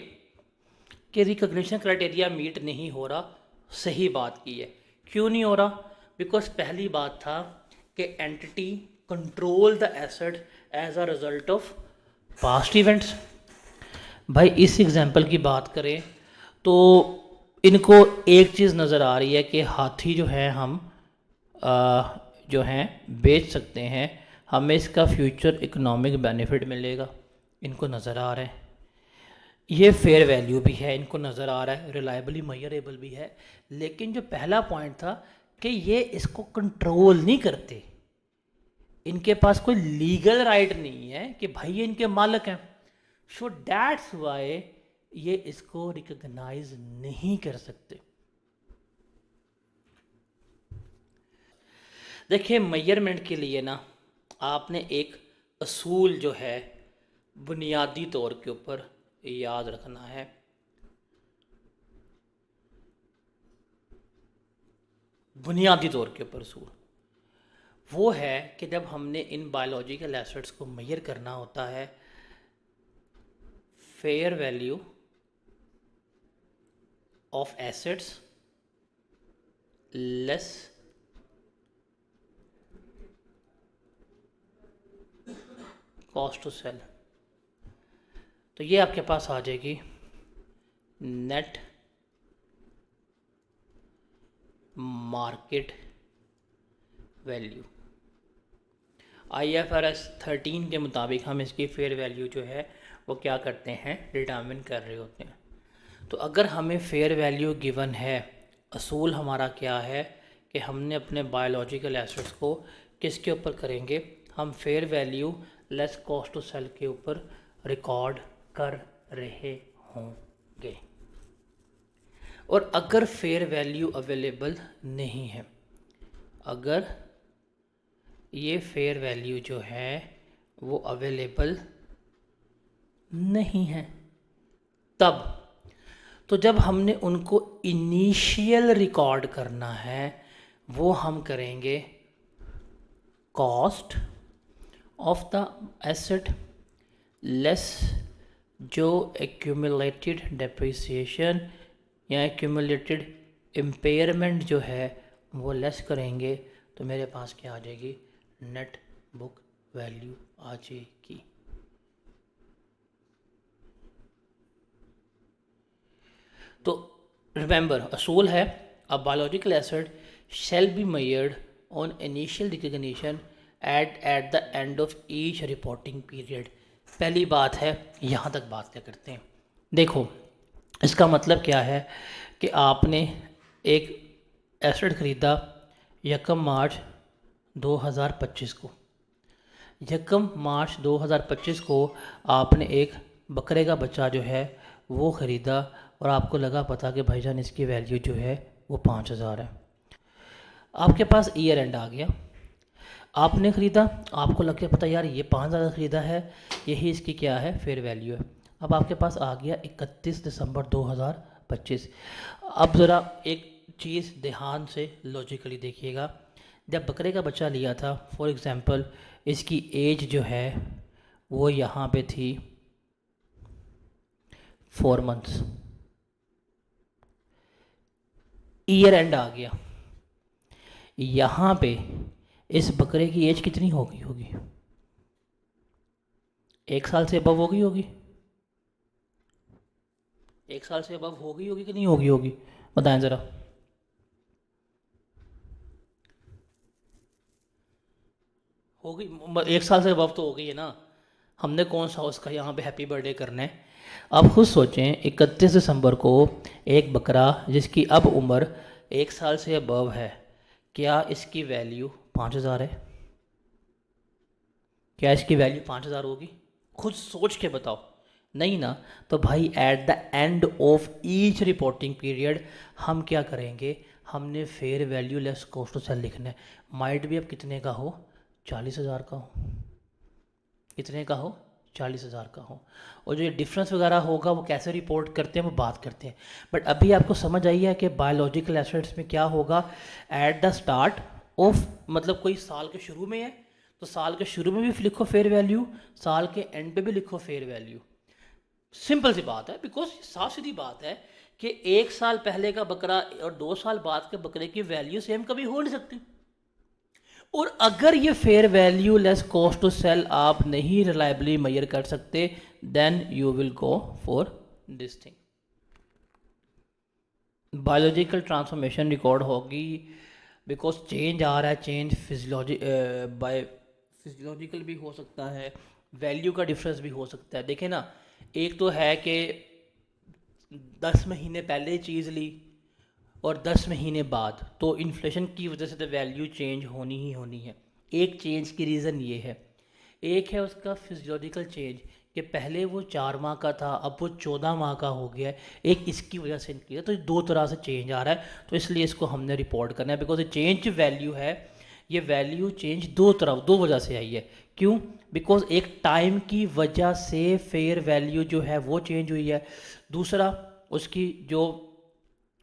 कि रिकॉग्निशन क्राइटेरिया मीट नहीं हो रहा, सही बात की है, क्यों नहीं हो रहा, बिकॉज पहली बात था कि entity control the asset as a result of past events. भाई इस एग्जांपल की बात करें तो इनको एक चीज़ नज़र आ रही है कि हाथी जो है हम जो हैं बेच सकते हैं, हमें इसका फ्यूचर इकोनॉमिक बेनिफिट मिलेगा, इनको नज़र आ रहा है। ये फेयर वैल्यू भी है, इनको नज़र आ रहा है, रिलायबली मेजरेबल भी है। लेकिन जो पहला पॉइंट था कि ये इसको कंट्रोल नहीं करते, इनके पास कोई लीगल राइट नहीं है कि भाई ये इनके मालिक हैं। सो दैट्स वाई ये इसको रिकॉग्नाइज नहीं कर सकते। देखिए, मेजरमेंट के लिए ना आपने एक असूल जो है बुनियादी तौर के ऊपर याद रखना है। बुनियादी तौर के ऊपर असूल वो है कि जब हमने इन बायोलॉजिकल एसेट्स को मेजर करना होता है, fair value of assets less cost to sell, तो ये आपके पास आ जाएगी नेट मार्केट वैल्यू। IFRS 13 के मुताबिक हम इसकी फेयर वैल्यू जो है वो क्या करते हैं, डिटरमिन कर रहे होते हैं। तो अगर हमें फेयर वैल्यू गिवन है, असूल हमारा क्या है कि हमने अपने बायोलॉजिकल एसेट्स को किसके ऊपर करेंगे, हम fair value less cost to sell के ऊपर रिकॉर्ड कर रहे होंगे। और अगर फेयर वैल्यू अवेलेबल नहीं है, अगर ये फेयर वैल्यू जो है वो अवेलेबल नहीं है, तब तो जब हमने उनको इनिशियल रिकॉर्ड करना है वो हम करेंगे cost of the asset less जो एक्यूमुलेटेड डेप्रिसिएशन या एक्यूमुलेटेड इम्पेयरमेंट जो है वो लेस करेंगे, तो मेरे पास क्या आ जाएगी, नेट बुक वैल्यू आ जाएगी। तो रिमेंबर, असूल है a biological asset shell be measured on initial recognition eight the end of each reporting period. पहली बात है, यहाँ तक बात क्या करते हैं। देखो, इसका मतलब क्या है कि आपने एक एसेट ख़रीदा 1 मार्च 2025 को, 1 मार्च 2025 को आपने एक बकरे का बच्चा जो है वो ख़रीदा और आपको लगा पता कि भाईजान इसकी वैल्यू जो है वो 5,000 है। आपके पास ईयर एंड आ गया, आपने ख़रीदा, आपको लग गया पता यार ये 5,000 ख़रीदा है, यही इसकी क्या है, फेयर वैल्यू है। अब आपके पास आ गया 31 दिसंबर 2025। अब ज़रा एक चीज़ ध्यान से लॉजिकली देखिएगा, जब बकरे का बच्चा लिया था, फॉर एग्ज़ाम्पल इसकी एज जो है वो यहाँ पे थी 4 मंथ्स, ईयर एंड आ गया, यहाँ पे इस बकरे की एज कितनी हो गई होगी, 1 साल से अबव हो गई होगी, 1 साल से अबव हो गई होगी कि नहीं होगी होगी, बताएं ज़रा। हो गई, 1 साल से अबव तो हो गई है ना। हमने कौन सा उसका यहाँ पे हैप्पी बर्थडे करना है। अब खुद सोचें, 31 दिसंबर को एक बकरा जिसकी अब उम्र 1 साल से अबव है, क्या इसकी वैल्यू 5,000 है? क्या इसकी वैल्यू 5,000 होगी? खुद सोच के बताओ। नहीं ना। तो भाई at the end of each reporting period हम क्या करेंगे, हमने fair value less cost to sell लिखना है। माइट भी अब कितने का हो, 40,000 का हो, कितने का हो, 40,000 का हो। और जो ये डिफरेंस वगैरह होगा वो कैसे रिपोर्ट करते हैं वो बात करते हैं। बट अभी आपको समझ आई है कि बायोलॉजिकल एसेट्स में क्या होगा, एट द स्टार्ट ऑफ, मतलब कोई साल के शुरू में है तो साल के शुरू में भी लिखो फेयर वैल्यू, साल के एंड पे भी लिखो फेयर वैल्यू। सिंपल सी बात है, बिकॉज साफ सीधी बात है कि 1 साल पहले का बकरा और 2 साल बाद के बकरे की वैल्यू सेम कभी हो नहीं सकती। और अगर ये fair value less cost to sell आप नहीं रिलायबली मेजर कर सकते, then you will go for this thing. Biological transformation record होगी बिकॉज चेंज आ रहा है, चेंज फिजियोलॉजिकल भी हो सकता है, वैल्यू का डिफरेंस भी हो सकता है। देखें ना, एक तो है कि 10 महीने पहले चीज़ ली और 10 महीने बाद, तो इन्फ्लेशन की वजह से तो वैल्यू चेंज होनी ही होनी है। एक चेंज की रीज़न ये है, एक है उसका फिजियोलॉजिकल चेंज कि पहले वो 4 माह का था, अब वो 14 माह का हो गया है, एक इसकी वजह से इंक्रीज है। तो दो तरह से चेंज आ रहा है, तो इसलिए इसको हमने रिपोर्ट करना है। बिकॉज ये चेंज वैल्यू है, ये वैल्यू चेंज दो वजह से आई है। क्यों? बिकॉज एक टाइम की वजह से फेयर वैल्यू जो है वो चेंज हुई है, दूसरा उसकी जो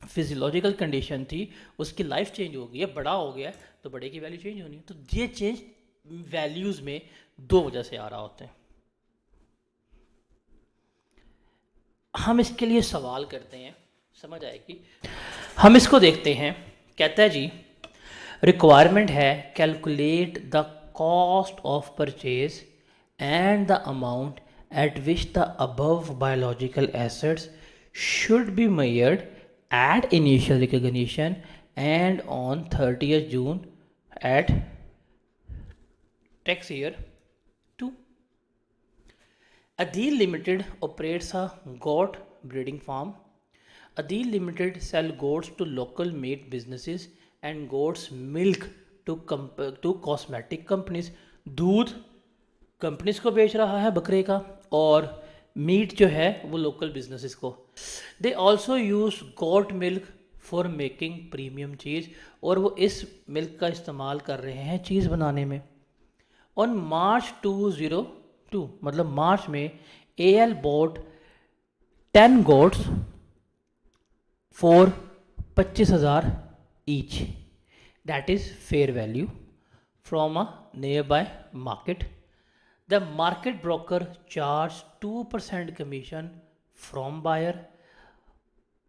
फिजियोलॉजिकल कंडीशन थी उसकी लाइफ चेंज हो गई है, बड़ा हो गया है, तो बड़े की वैल्यू चेंज होनी है। तो ये चेंज वैल्यूज़ में दो वजह से आ रहा होते हैं। हम इसके लिए सवाल करते हैं, समझ आएगी। हम इसको देखते हैं, कहता है जी रिक्वायरमेंट है calculate the cost of purchase and the amount at which the above biological assets should be measured at initial recognition and on 30th June at tax year 2. Adil Limited operates a goat breeding farm. Adil Limited sell goats to local meat businesses and goats milk to cosmetic companies. दूध companies को बेच रहा है बकरे का, और meet जो है वो लोकल बिजनेसेस को। They also use goat milk for making premium cheese, और वो इस मिल्क का इस्तेमाल कर रहे हैं चीज़ बनाने में। ऑन March 2002, मतलब मार्च में, AL bought 10 goats for 25,000 each. That is fair value from a nearby market. The market broker charged 2% commission from buyer.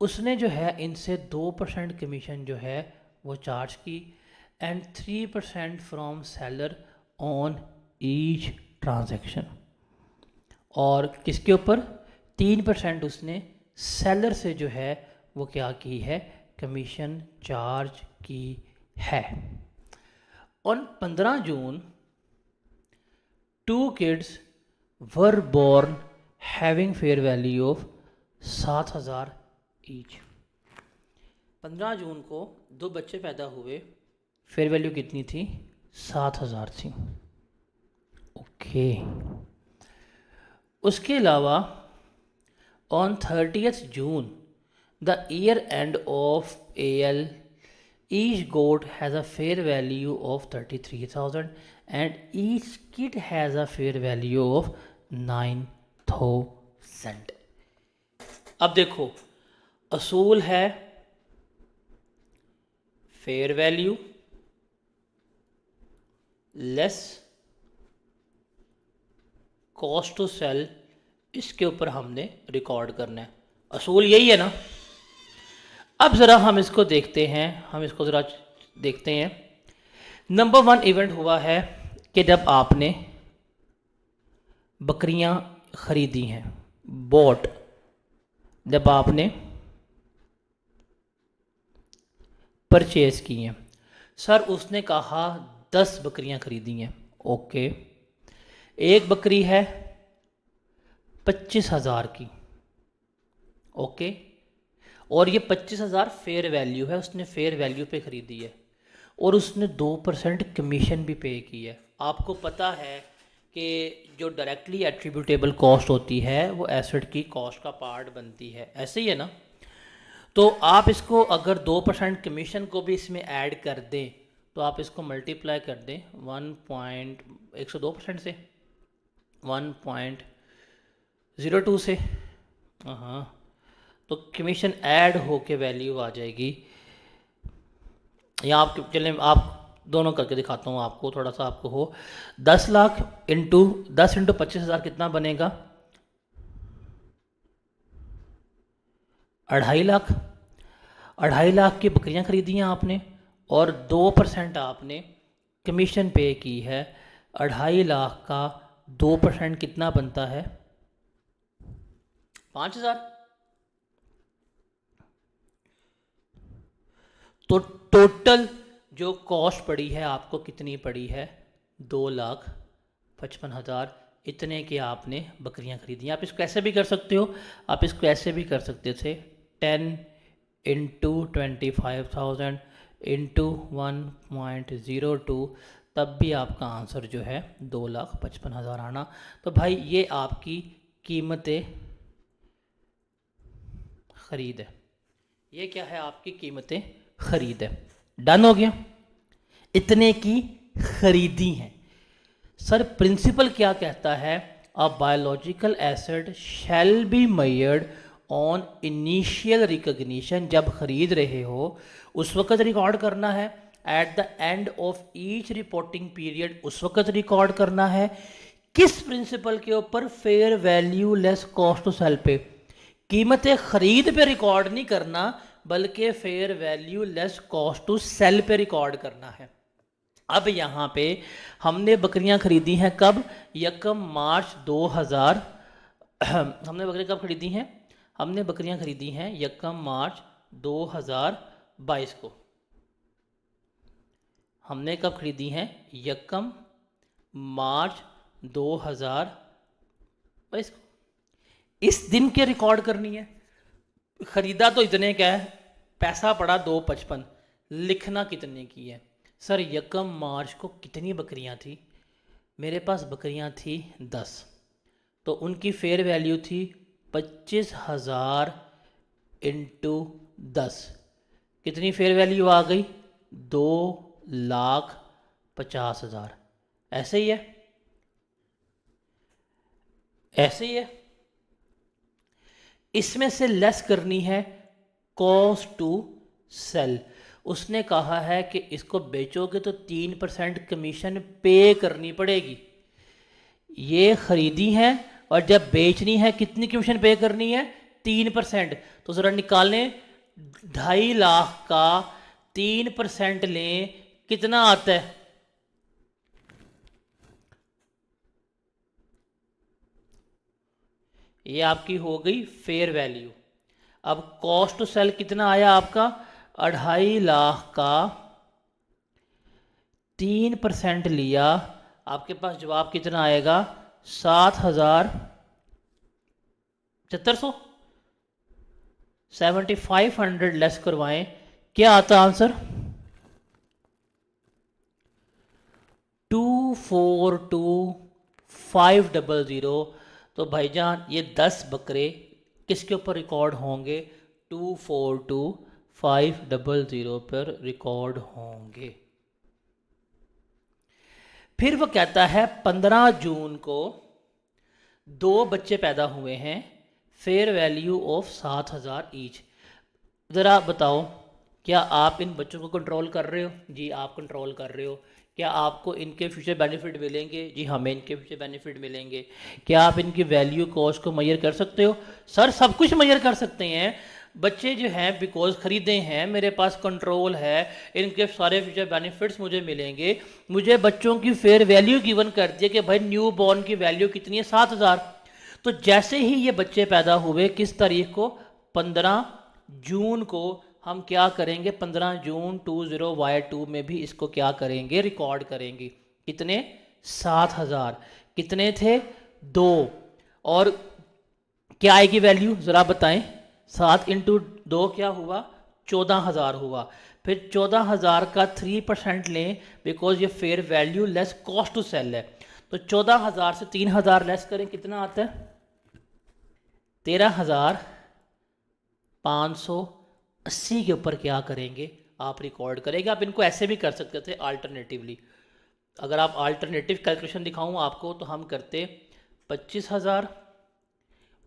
उसने जो है इनसे 2% कमीशन जो है वो चार्ज की, and 3% from seller on each transaction. और किसके ऊपर? 3% उसने सेलर से जो है वो क्या की है, कमीशन चार्ज की है। On 15 June 2 kids were born having fair value of 7,000 each. 15 जून को 2 बच्चे पैदा हुए, फेयर वैल्यू कितनी थी? 7,000 थी। ओके। उसके अलावा on 30th June the year end of AL each goat has a fair value of 33,000 and each kid has a fair value of 9,000। अब देखो, असूल है fair value less cost to sell, इसके ऊपर हमने रिकॉर्ड करना है। असूल यही है ना। अब ज़रा हम इसको देखते हैं, नंबर 1 इवेंट हुआ है कि जब आपने बकरियां खरीदी हैं, बॉट, जब आपने परचेज की हैं। सर उसने कहा 10 बकरियां खरीदी हैं। ओके, एक बकरी है 25,000 की। ओके, और ये 25,000 फेयर वैल्यू है, उसने फेयर वैल्यू पे ख़रीदी है, और उसने 2% कमीशन भी पे की है। आपको पता है कि जो डायरेक्टली एट्रीब्यूटेबल कॉस्ट होती है वो एसेट की कॉस्ट का पार्ट बनती है, ऐसे ही है ना। तो आप इसको अगर 2% कमीशन को भी इसमें ऐड कर दें, तो आप इसको मल्टीप्लाई कर दें 1.102% से, 1.02 से, हाँ, तो कमीशन ऐड होके वैल्यू आ जाएगी। यहाँ आप चलें, आप दोनों करके दिखाता हूँ आपको, थोड़ा सा आपको हो। 10 लाख इंटू 10 इंटू 25,000 कितना बनेगा? 2.5 लाख। 2.5 लाख की बकरियाँ खरीदी हैं आपने, और 2% आपने कमीशन पे की है। 2.5 लाख का 2% कितना बनता है? 5,000। तो टोटल जो कॉस्ट पड़ी है आपको कितनी पड़ी है? 2,55,000 इतने की आपने बकरियां खरीदी। आप इसको ऐसे भी कर सकते हो, आप इसको ऐसे भी कर सकते थे, 10 इंटू 25,000 इंटू 1.02, तब भी आपका आंसर जो है 2,55,000 आना। तो भाई ये आपकी कीमतें ख़रीद है, ये क्या है, आपकी कीमतें ख़रीद है। डन हो गया, इतने की खरीदी हैं। सर प्रिंसिपल क्या कहता है, a biological asset shall be measured on initial recognition, जब खरीद रहे हो उस वक्त रिकॉर्ड करना है, at the end of each reporting period उस वक्त रिकॉर्ड करना है। किस प्रिंसिपल के ऊपर, fair value less cost to sell पे, कीमतें खरीद पे रिकॉर्ड नहीं करना बल्कि fair value less cost to sell पे रिकॉर्ड करना है। अब यहाँ पे हमने बकरियाँ खरीदी हैं कब, 1 मार्च 2000, हमने बकरियाँ कब खरीदी हैं, हमने बकरियाँ खरीदी हैं 1 मार्च 2022 को। हमने कब खरीदी हैं, 1 मार्च 2022 को। इस दिन के रिकॉर्ड करनी है। खरीदा तो इतने का है, पैसा पड़ा 255, लिखना कितने की है। सर 1 मार्च को कितनी बकरियां थी, मेरे पास बकरियां थी 10, तो उनकी फेयर वैल्यू थी 25,000 इंटू 10, कितनी फेयर वैल्यू आ गई, 2,50,000। ऐसे ही है, ऐसे ही है। इसमें से लेस करनी है कॉस्ट टू सेल। उसने कहा है कि इसको बेचोगे तो 3% कमीशन पे करनी पड़ेगी। ये खरीदी है और जब बेचनी है कितनी कमीशन पे करनी है, 3%। तो ज़रा निकालें, 2.5 लाख का 3% लें, कितना आता है, ये आपकी हो गई फेयर वैल्यू। अब कॉस्ट टू सेल कितना आया आपका, 2.5 लाख का 3% लिया, आपके पास जवाब कितना आएगा, 7,700, 7,500 लेस करवाएं, क्या आता आंसर, 242,500। तो भाईजान ये 10 बकरे किसके ऊपर रिकॉर्ड होंगे, 242,500 पर रिकॉर्ड होंगे। फिर वो कहता है 15 जून को 2 बच्चे पैदा हुए हैं, फेयर वैल्यू ऑफ 7,000 ईच। ज़रा बताओ, क्या आप इन बच्चों को कंट्रोल कर रहे हो, जी आप कंट्रोल कर रहे हो। क्या आपको इनके फ्यूचर बेनिफिट मिलेंगे, जी हमें इनके फ्यूचर बेनिफिट मिलेंगे। क्या आप इनकी वैल्यू कॉस्ट को मेजर कर सकते हो, सर सब कुछ मेजर कर सकते हैं। बच्चे जो हैं बिकॉज ख़रीदे हैं, मेरे पास कंट्रोल है, इनके सारे फ्यूचर बेनिफिट्स मुझे मिलेंगे। मुझे बच्चों की फेयर वैल्यू गिवन कर दिए कि भाई न्यू बॉर्न की वैल्यू कितनी है, 7,000। तो जैसे ही ये बच्चे पैदा हुए, किस तारीख को, 15 जून को, हम क्या करेंगे, 15 जून 20Y2 में भी इसको क्या करेंगे, रिकॉर्ड करेंगे। कितने, 7,000। कितने थे, 2। और क्या आएगी वैल्यू, ज़रा बताएं, 7 इंटू 2 क्या हुआ, 14,000 हुआ। फिर 14,000 का 3% लें, बिकॉज ये fair value less cost to sell है। तो 14,000 से 3,000 लेस करें, कितना आता है, 13,580 के ऊपर क्या करेंगे, आप रिकॉर्ड करेंगे। आप इनको ऐसे भी कर सकते थे अल्टरनेटिवली। अगर आप अल्टरनेटिव कैलकुलेशन दिखाऊं आपको, तो हम करते 25,000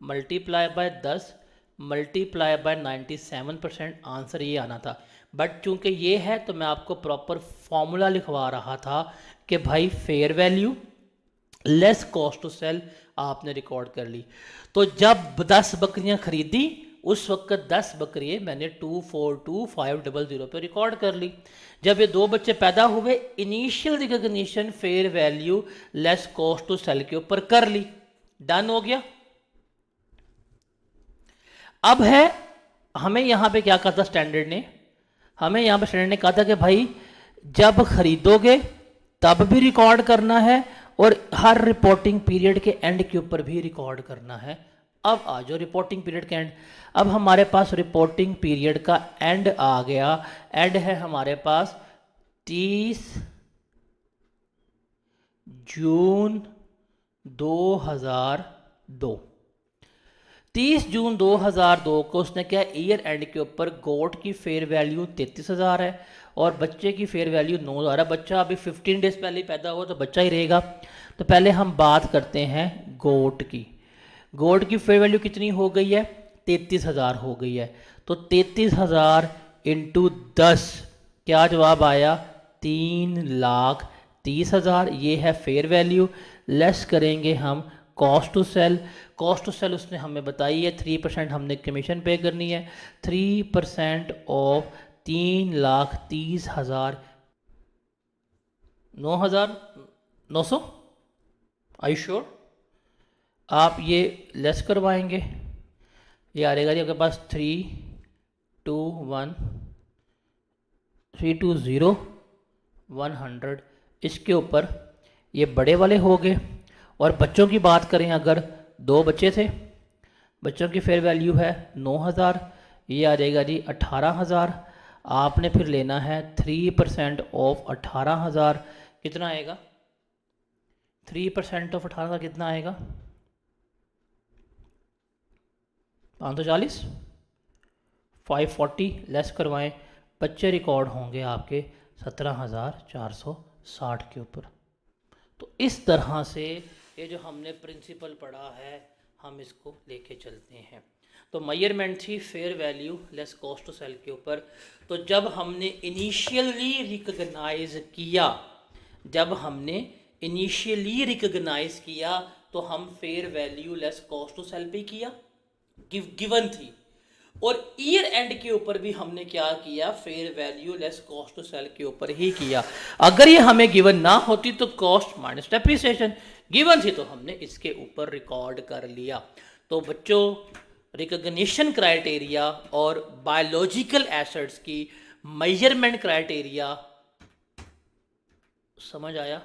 multiply by 10 multiply by 97%, answer ये आना था। बट चूंकि ये है तो मैं आपको प्रॉपर फॉर्मूला लिखवा रहा था कि भाई fair value less cost to sell आपने रिकॉर्ड कर ली। तो जब 10 बकरियां खरीदी उस वक्त 10 बकरियां मैंने 242,500 पे रिकॉर्ड कर ली। जब ये 2 बच्चे पैदा हुए, initial recognition fair value less cost to sell के ऊपर कर ली। डन हो गया। अब है, हमें यहां पे क्या कहा था स्टैंडर्ड ने, हमें यहां पे स्टैंडर्ड ने कहा था कि भाई जब खरीदोगे तब भी रिकॉर्ड करना है और हर रिपोर्टिंग पीरियड के एंड के ऊपर भी रिकॉर्ड करना है। अब आ जाओ रिपोर्टिंग पीरियड के एंड। अब हमारे पास रिपोर्टिंग पीरियड का एंड आ गया। एंड है हमारे पास 30 जून 2002। 30 जून 2002 को उसने क्या, ईयर एंड के ऊपर गोट की फेयर वैल्यू 33,000 है और बच्चे की फेयर वैल्यू 9,000 है। बच्चा अभी 15 डेज पहले पैदा हुआ तो बच्चा ही रहेगा। तो पहले हम बात करते हैं गोट की। गोट की फेयर वैल्यू कितनी हो गई है, 33,000 हो गई है। तो 33,000 इंटू 10 क्या जवाब आया, 3,30,000। ये है फेयर वैल्यू। लेस करेंगे हम cost to sell. Cost to sell उसने हमें बताई है 3% हमने कमीशन पे करनी है। 3% ऑफ 3,30,000 9,900। आई श्योर आप ये लेस करवाएंगे, ये आ रहेगा जी आपके पास 3,2,100। इसके ऊपर ये बड़े वाले हो गए। और बच्चों की बात करें, अगर 2 बच्चे थे, बच्चों की फेयर वैल्यू है 9,000, ये आ जाएगा जी 18,000। आपने फिर लेना है 3% ऑफ 18,000, कितना आएगा, 3% ऑफ 18,000 कितना आएगा, 540। 540 लेस करवाएं, बच्चे रिकॉर्ड होंगे आपके 17,460 के ऊपर। तो इस तरह से ये जो हमने प्रिंसिपल पढ़ा है हम इसको लेके चलते हैं। तो मेजरमेंट थी fair value less cost to sell के ऊपर। तो जब हमने इनिशियली रिकग्नाइज किया तो हम fair value less cost to sell पे किया, गिवन थी। और ईयर एंड के ऊपर भी हमने क्या किया, fair value less cost to sell के ऊपर ही किया। अगर ये हमें गिवन ना होती तो कॉस्ट माइनस डेप्रिसिएशन, गिवन थी तो हमने इसके ऊपर रिकॉर्ड कर लिया। तो बच्चों रिकॉग्निशन क्राइटेरिया और बायोलॉजिकल एसेट्स की मेजरमेंट क्राइटेरिया समझ आया।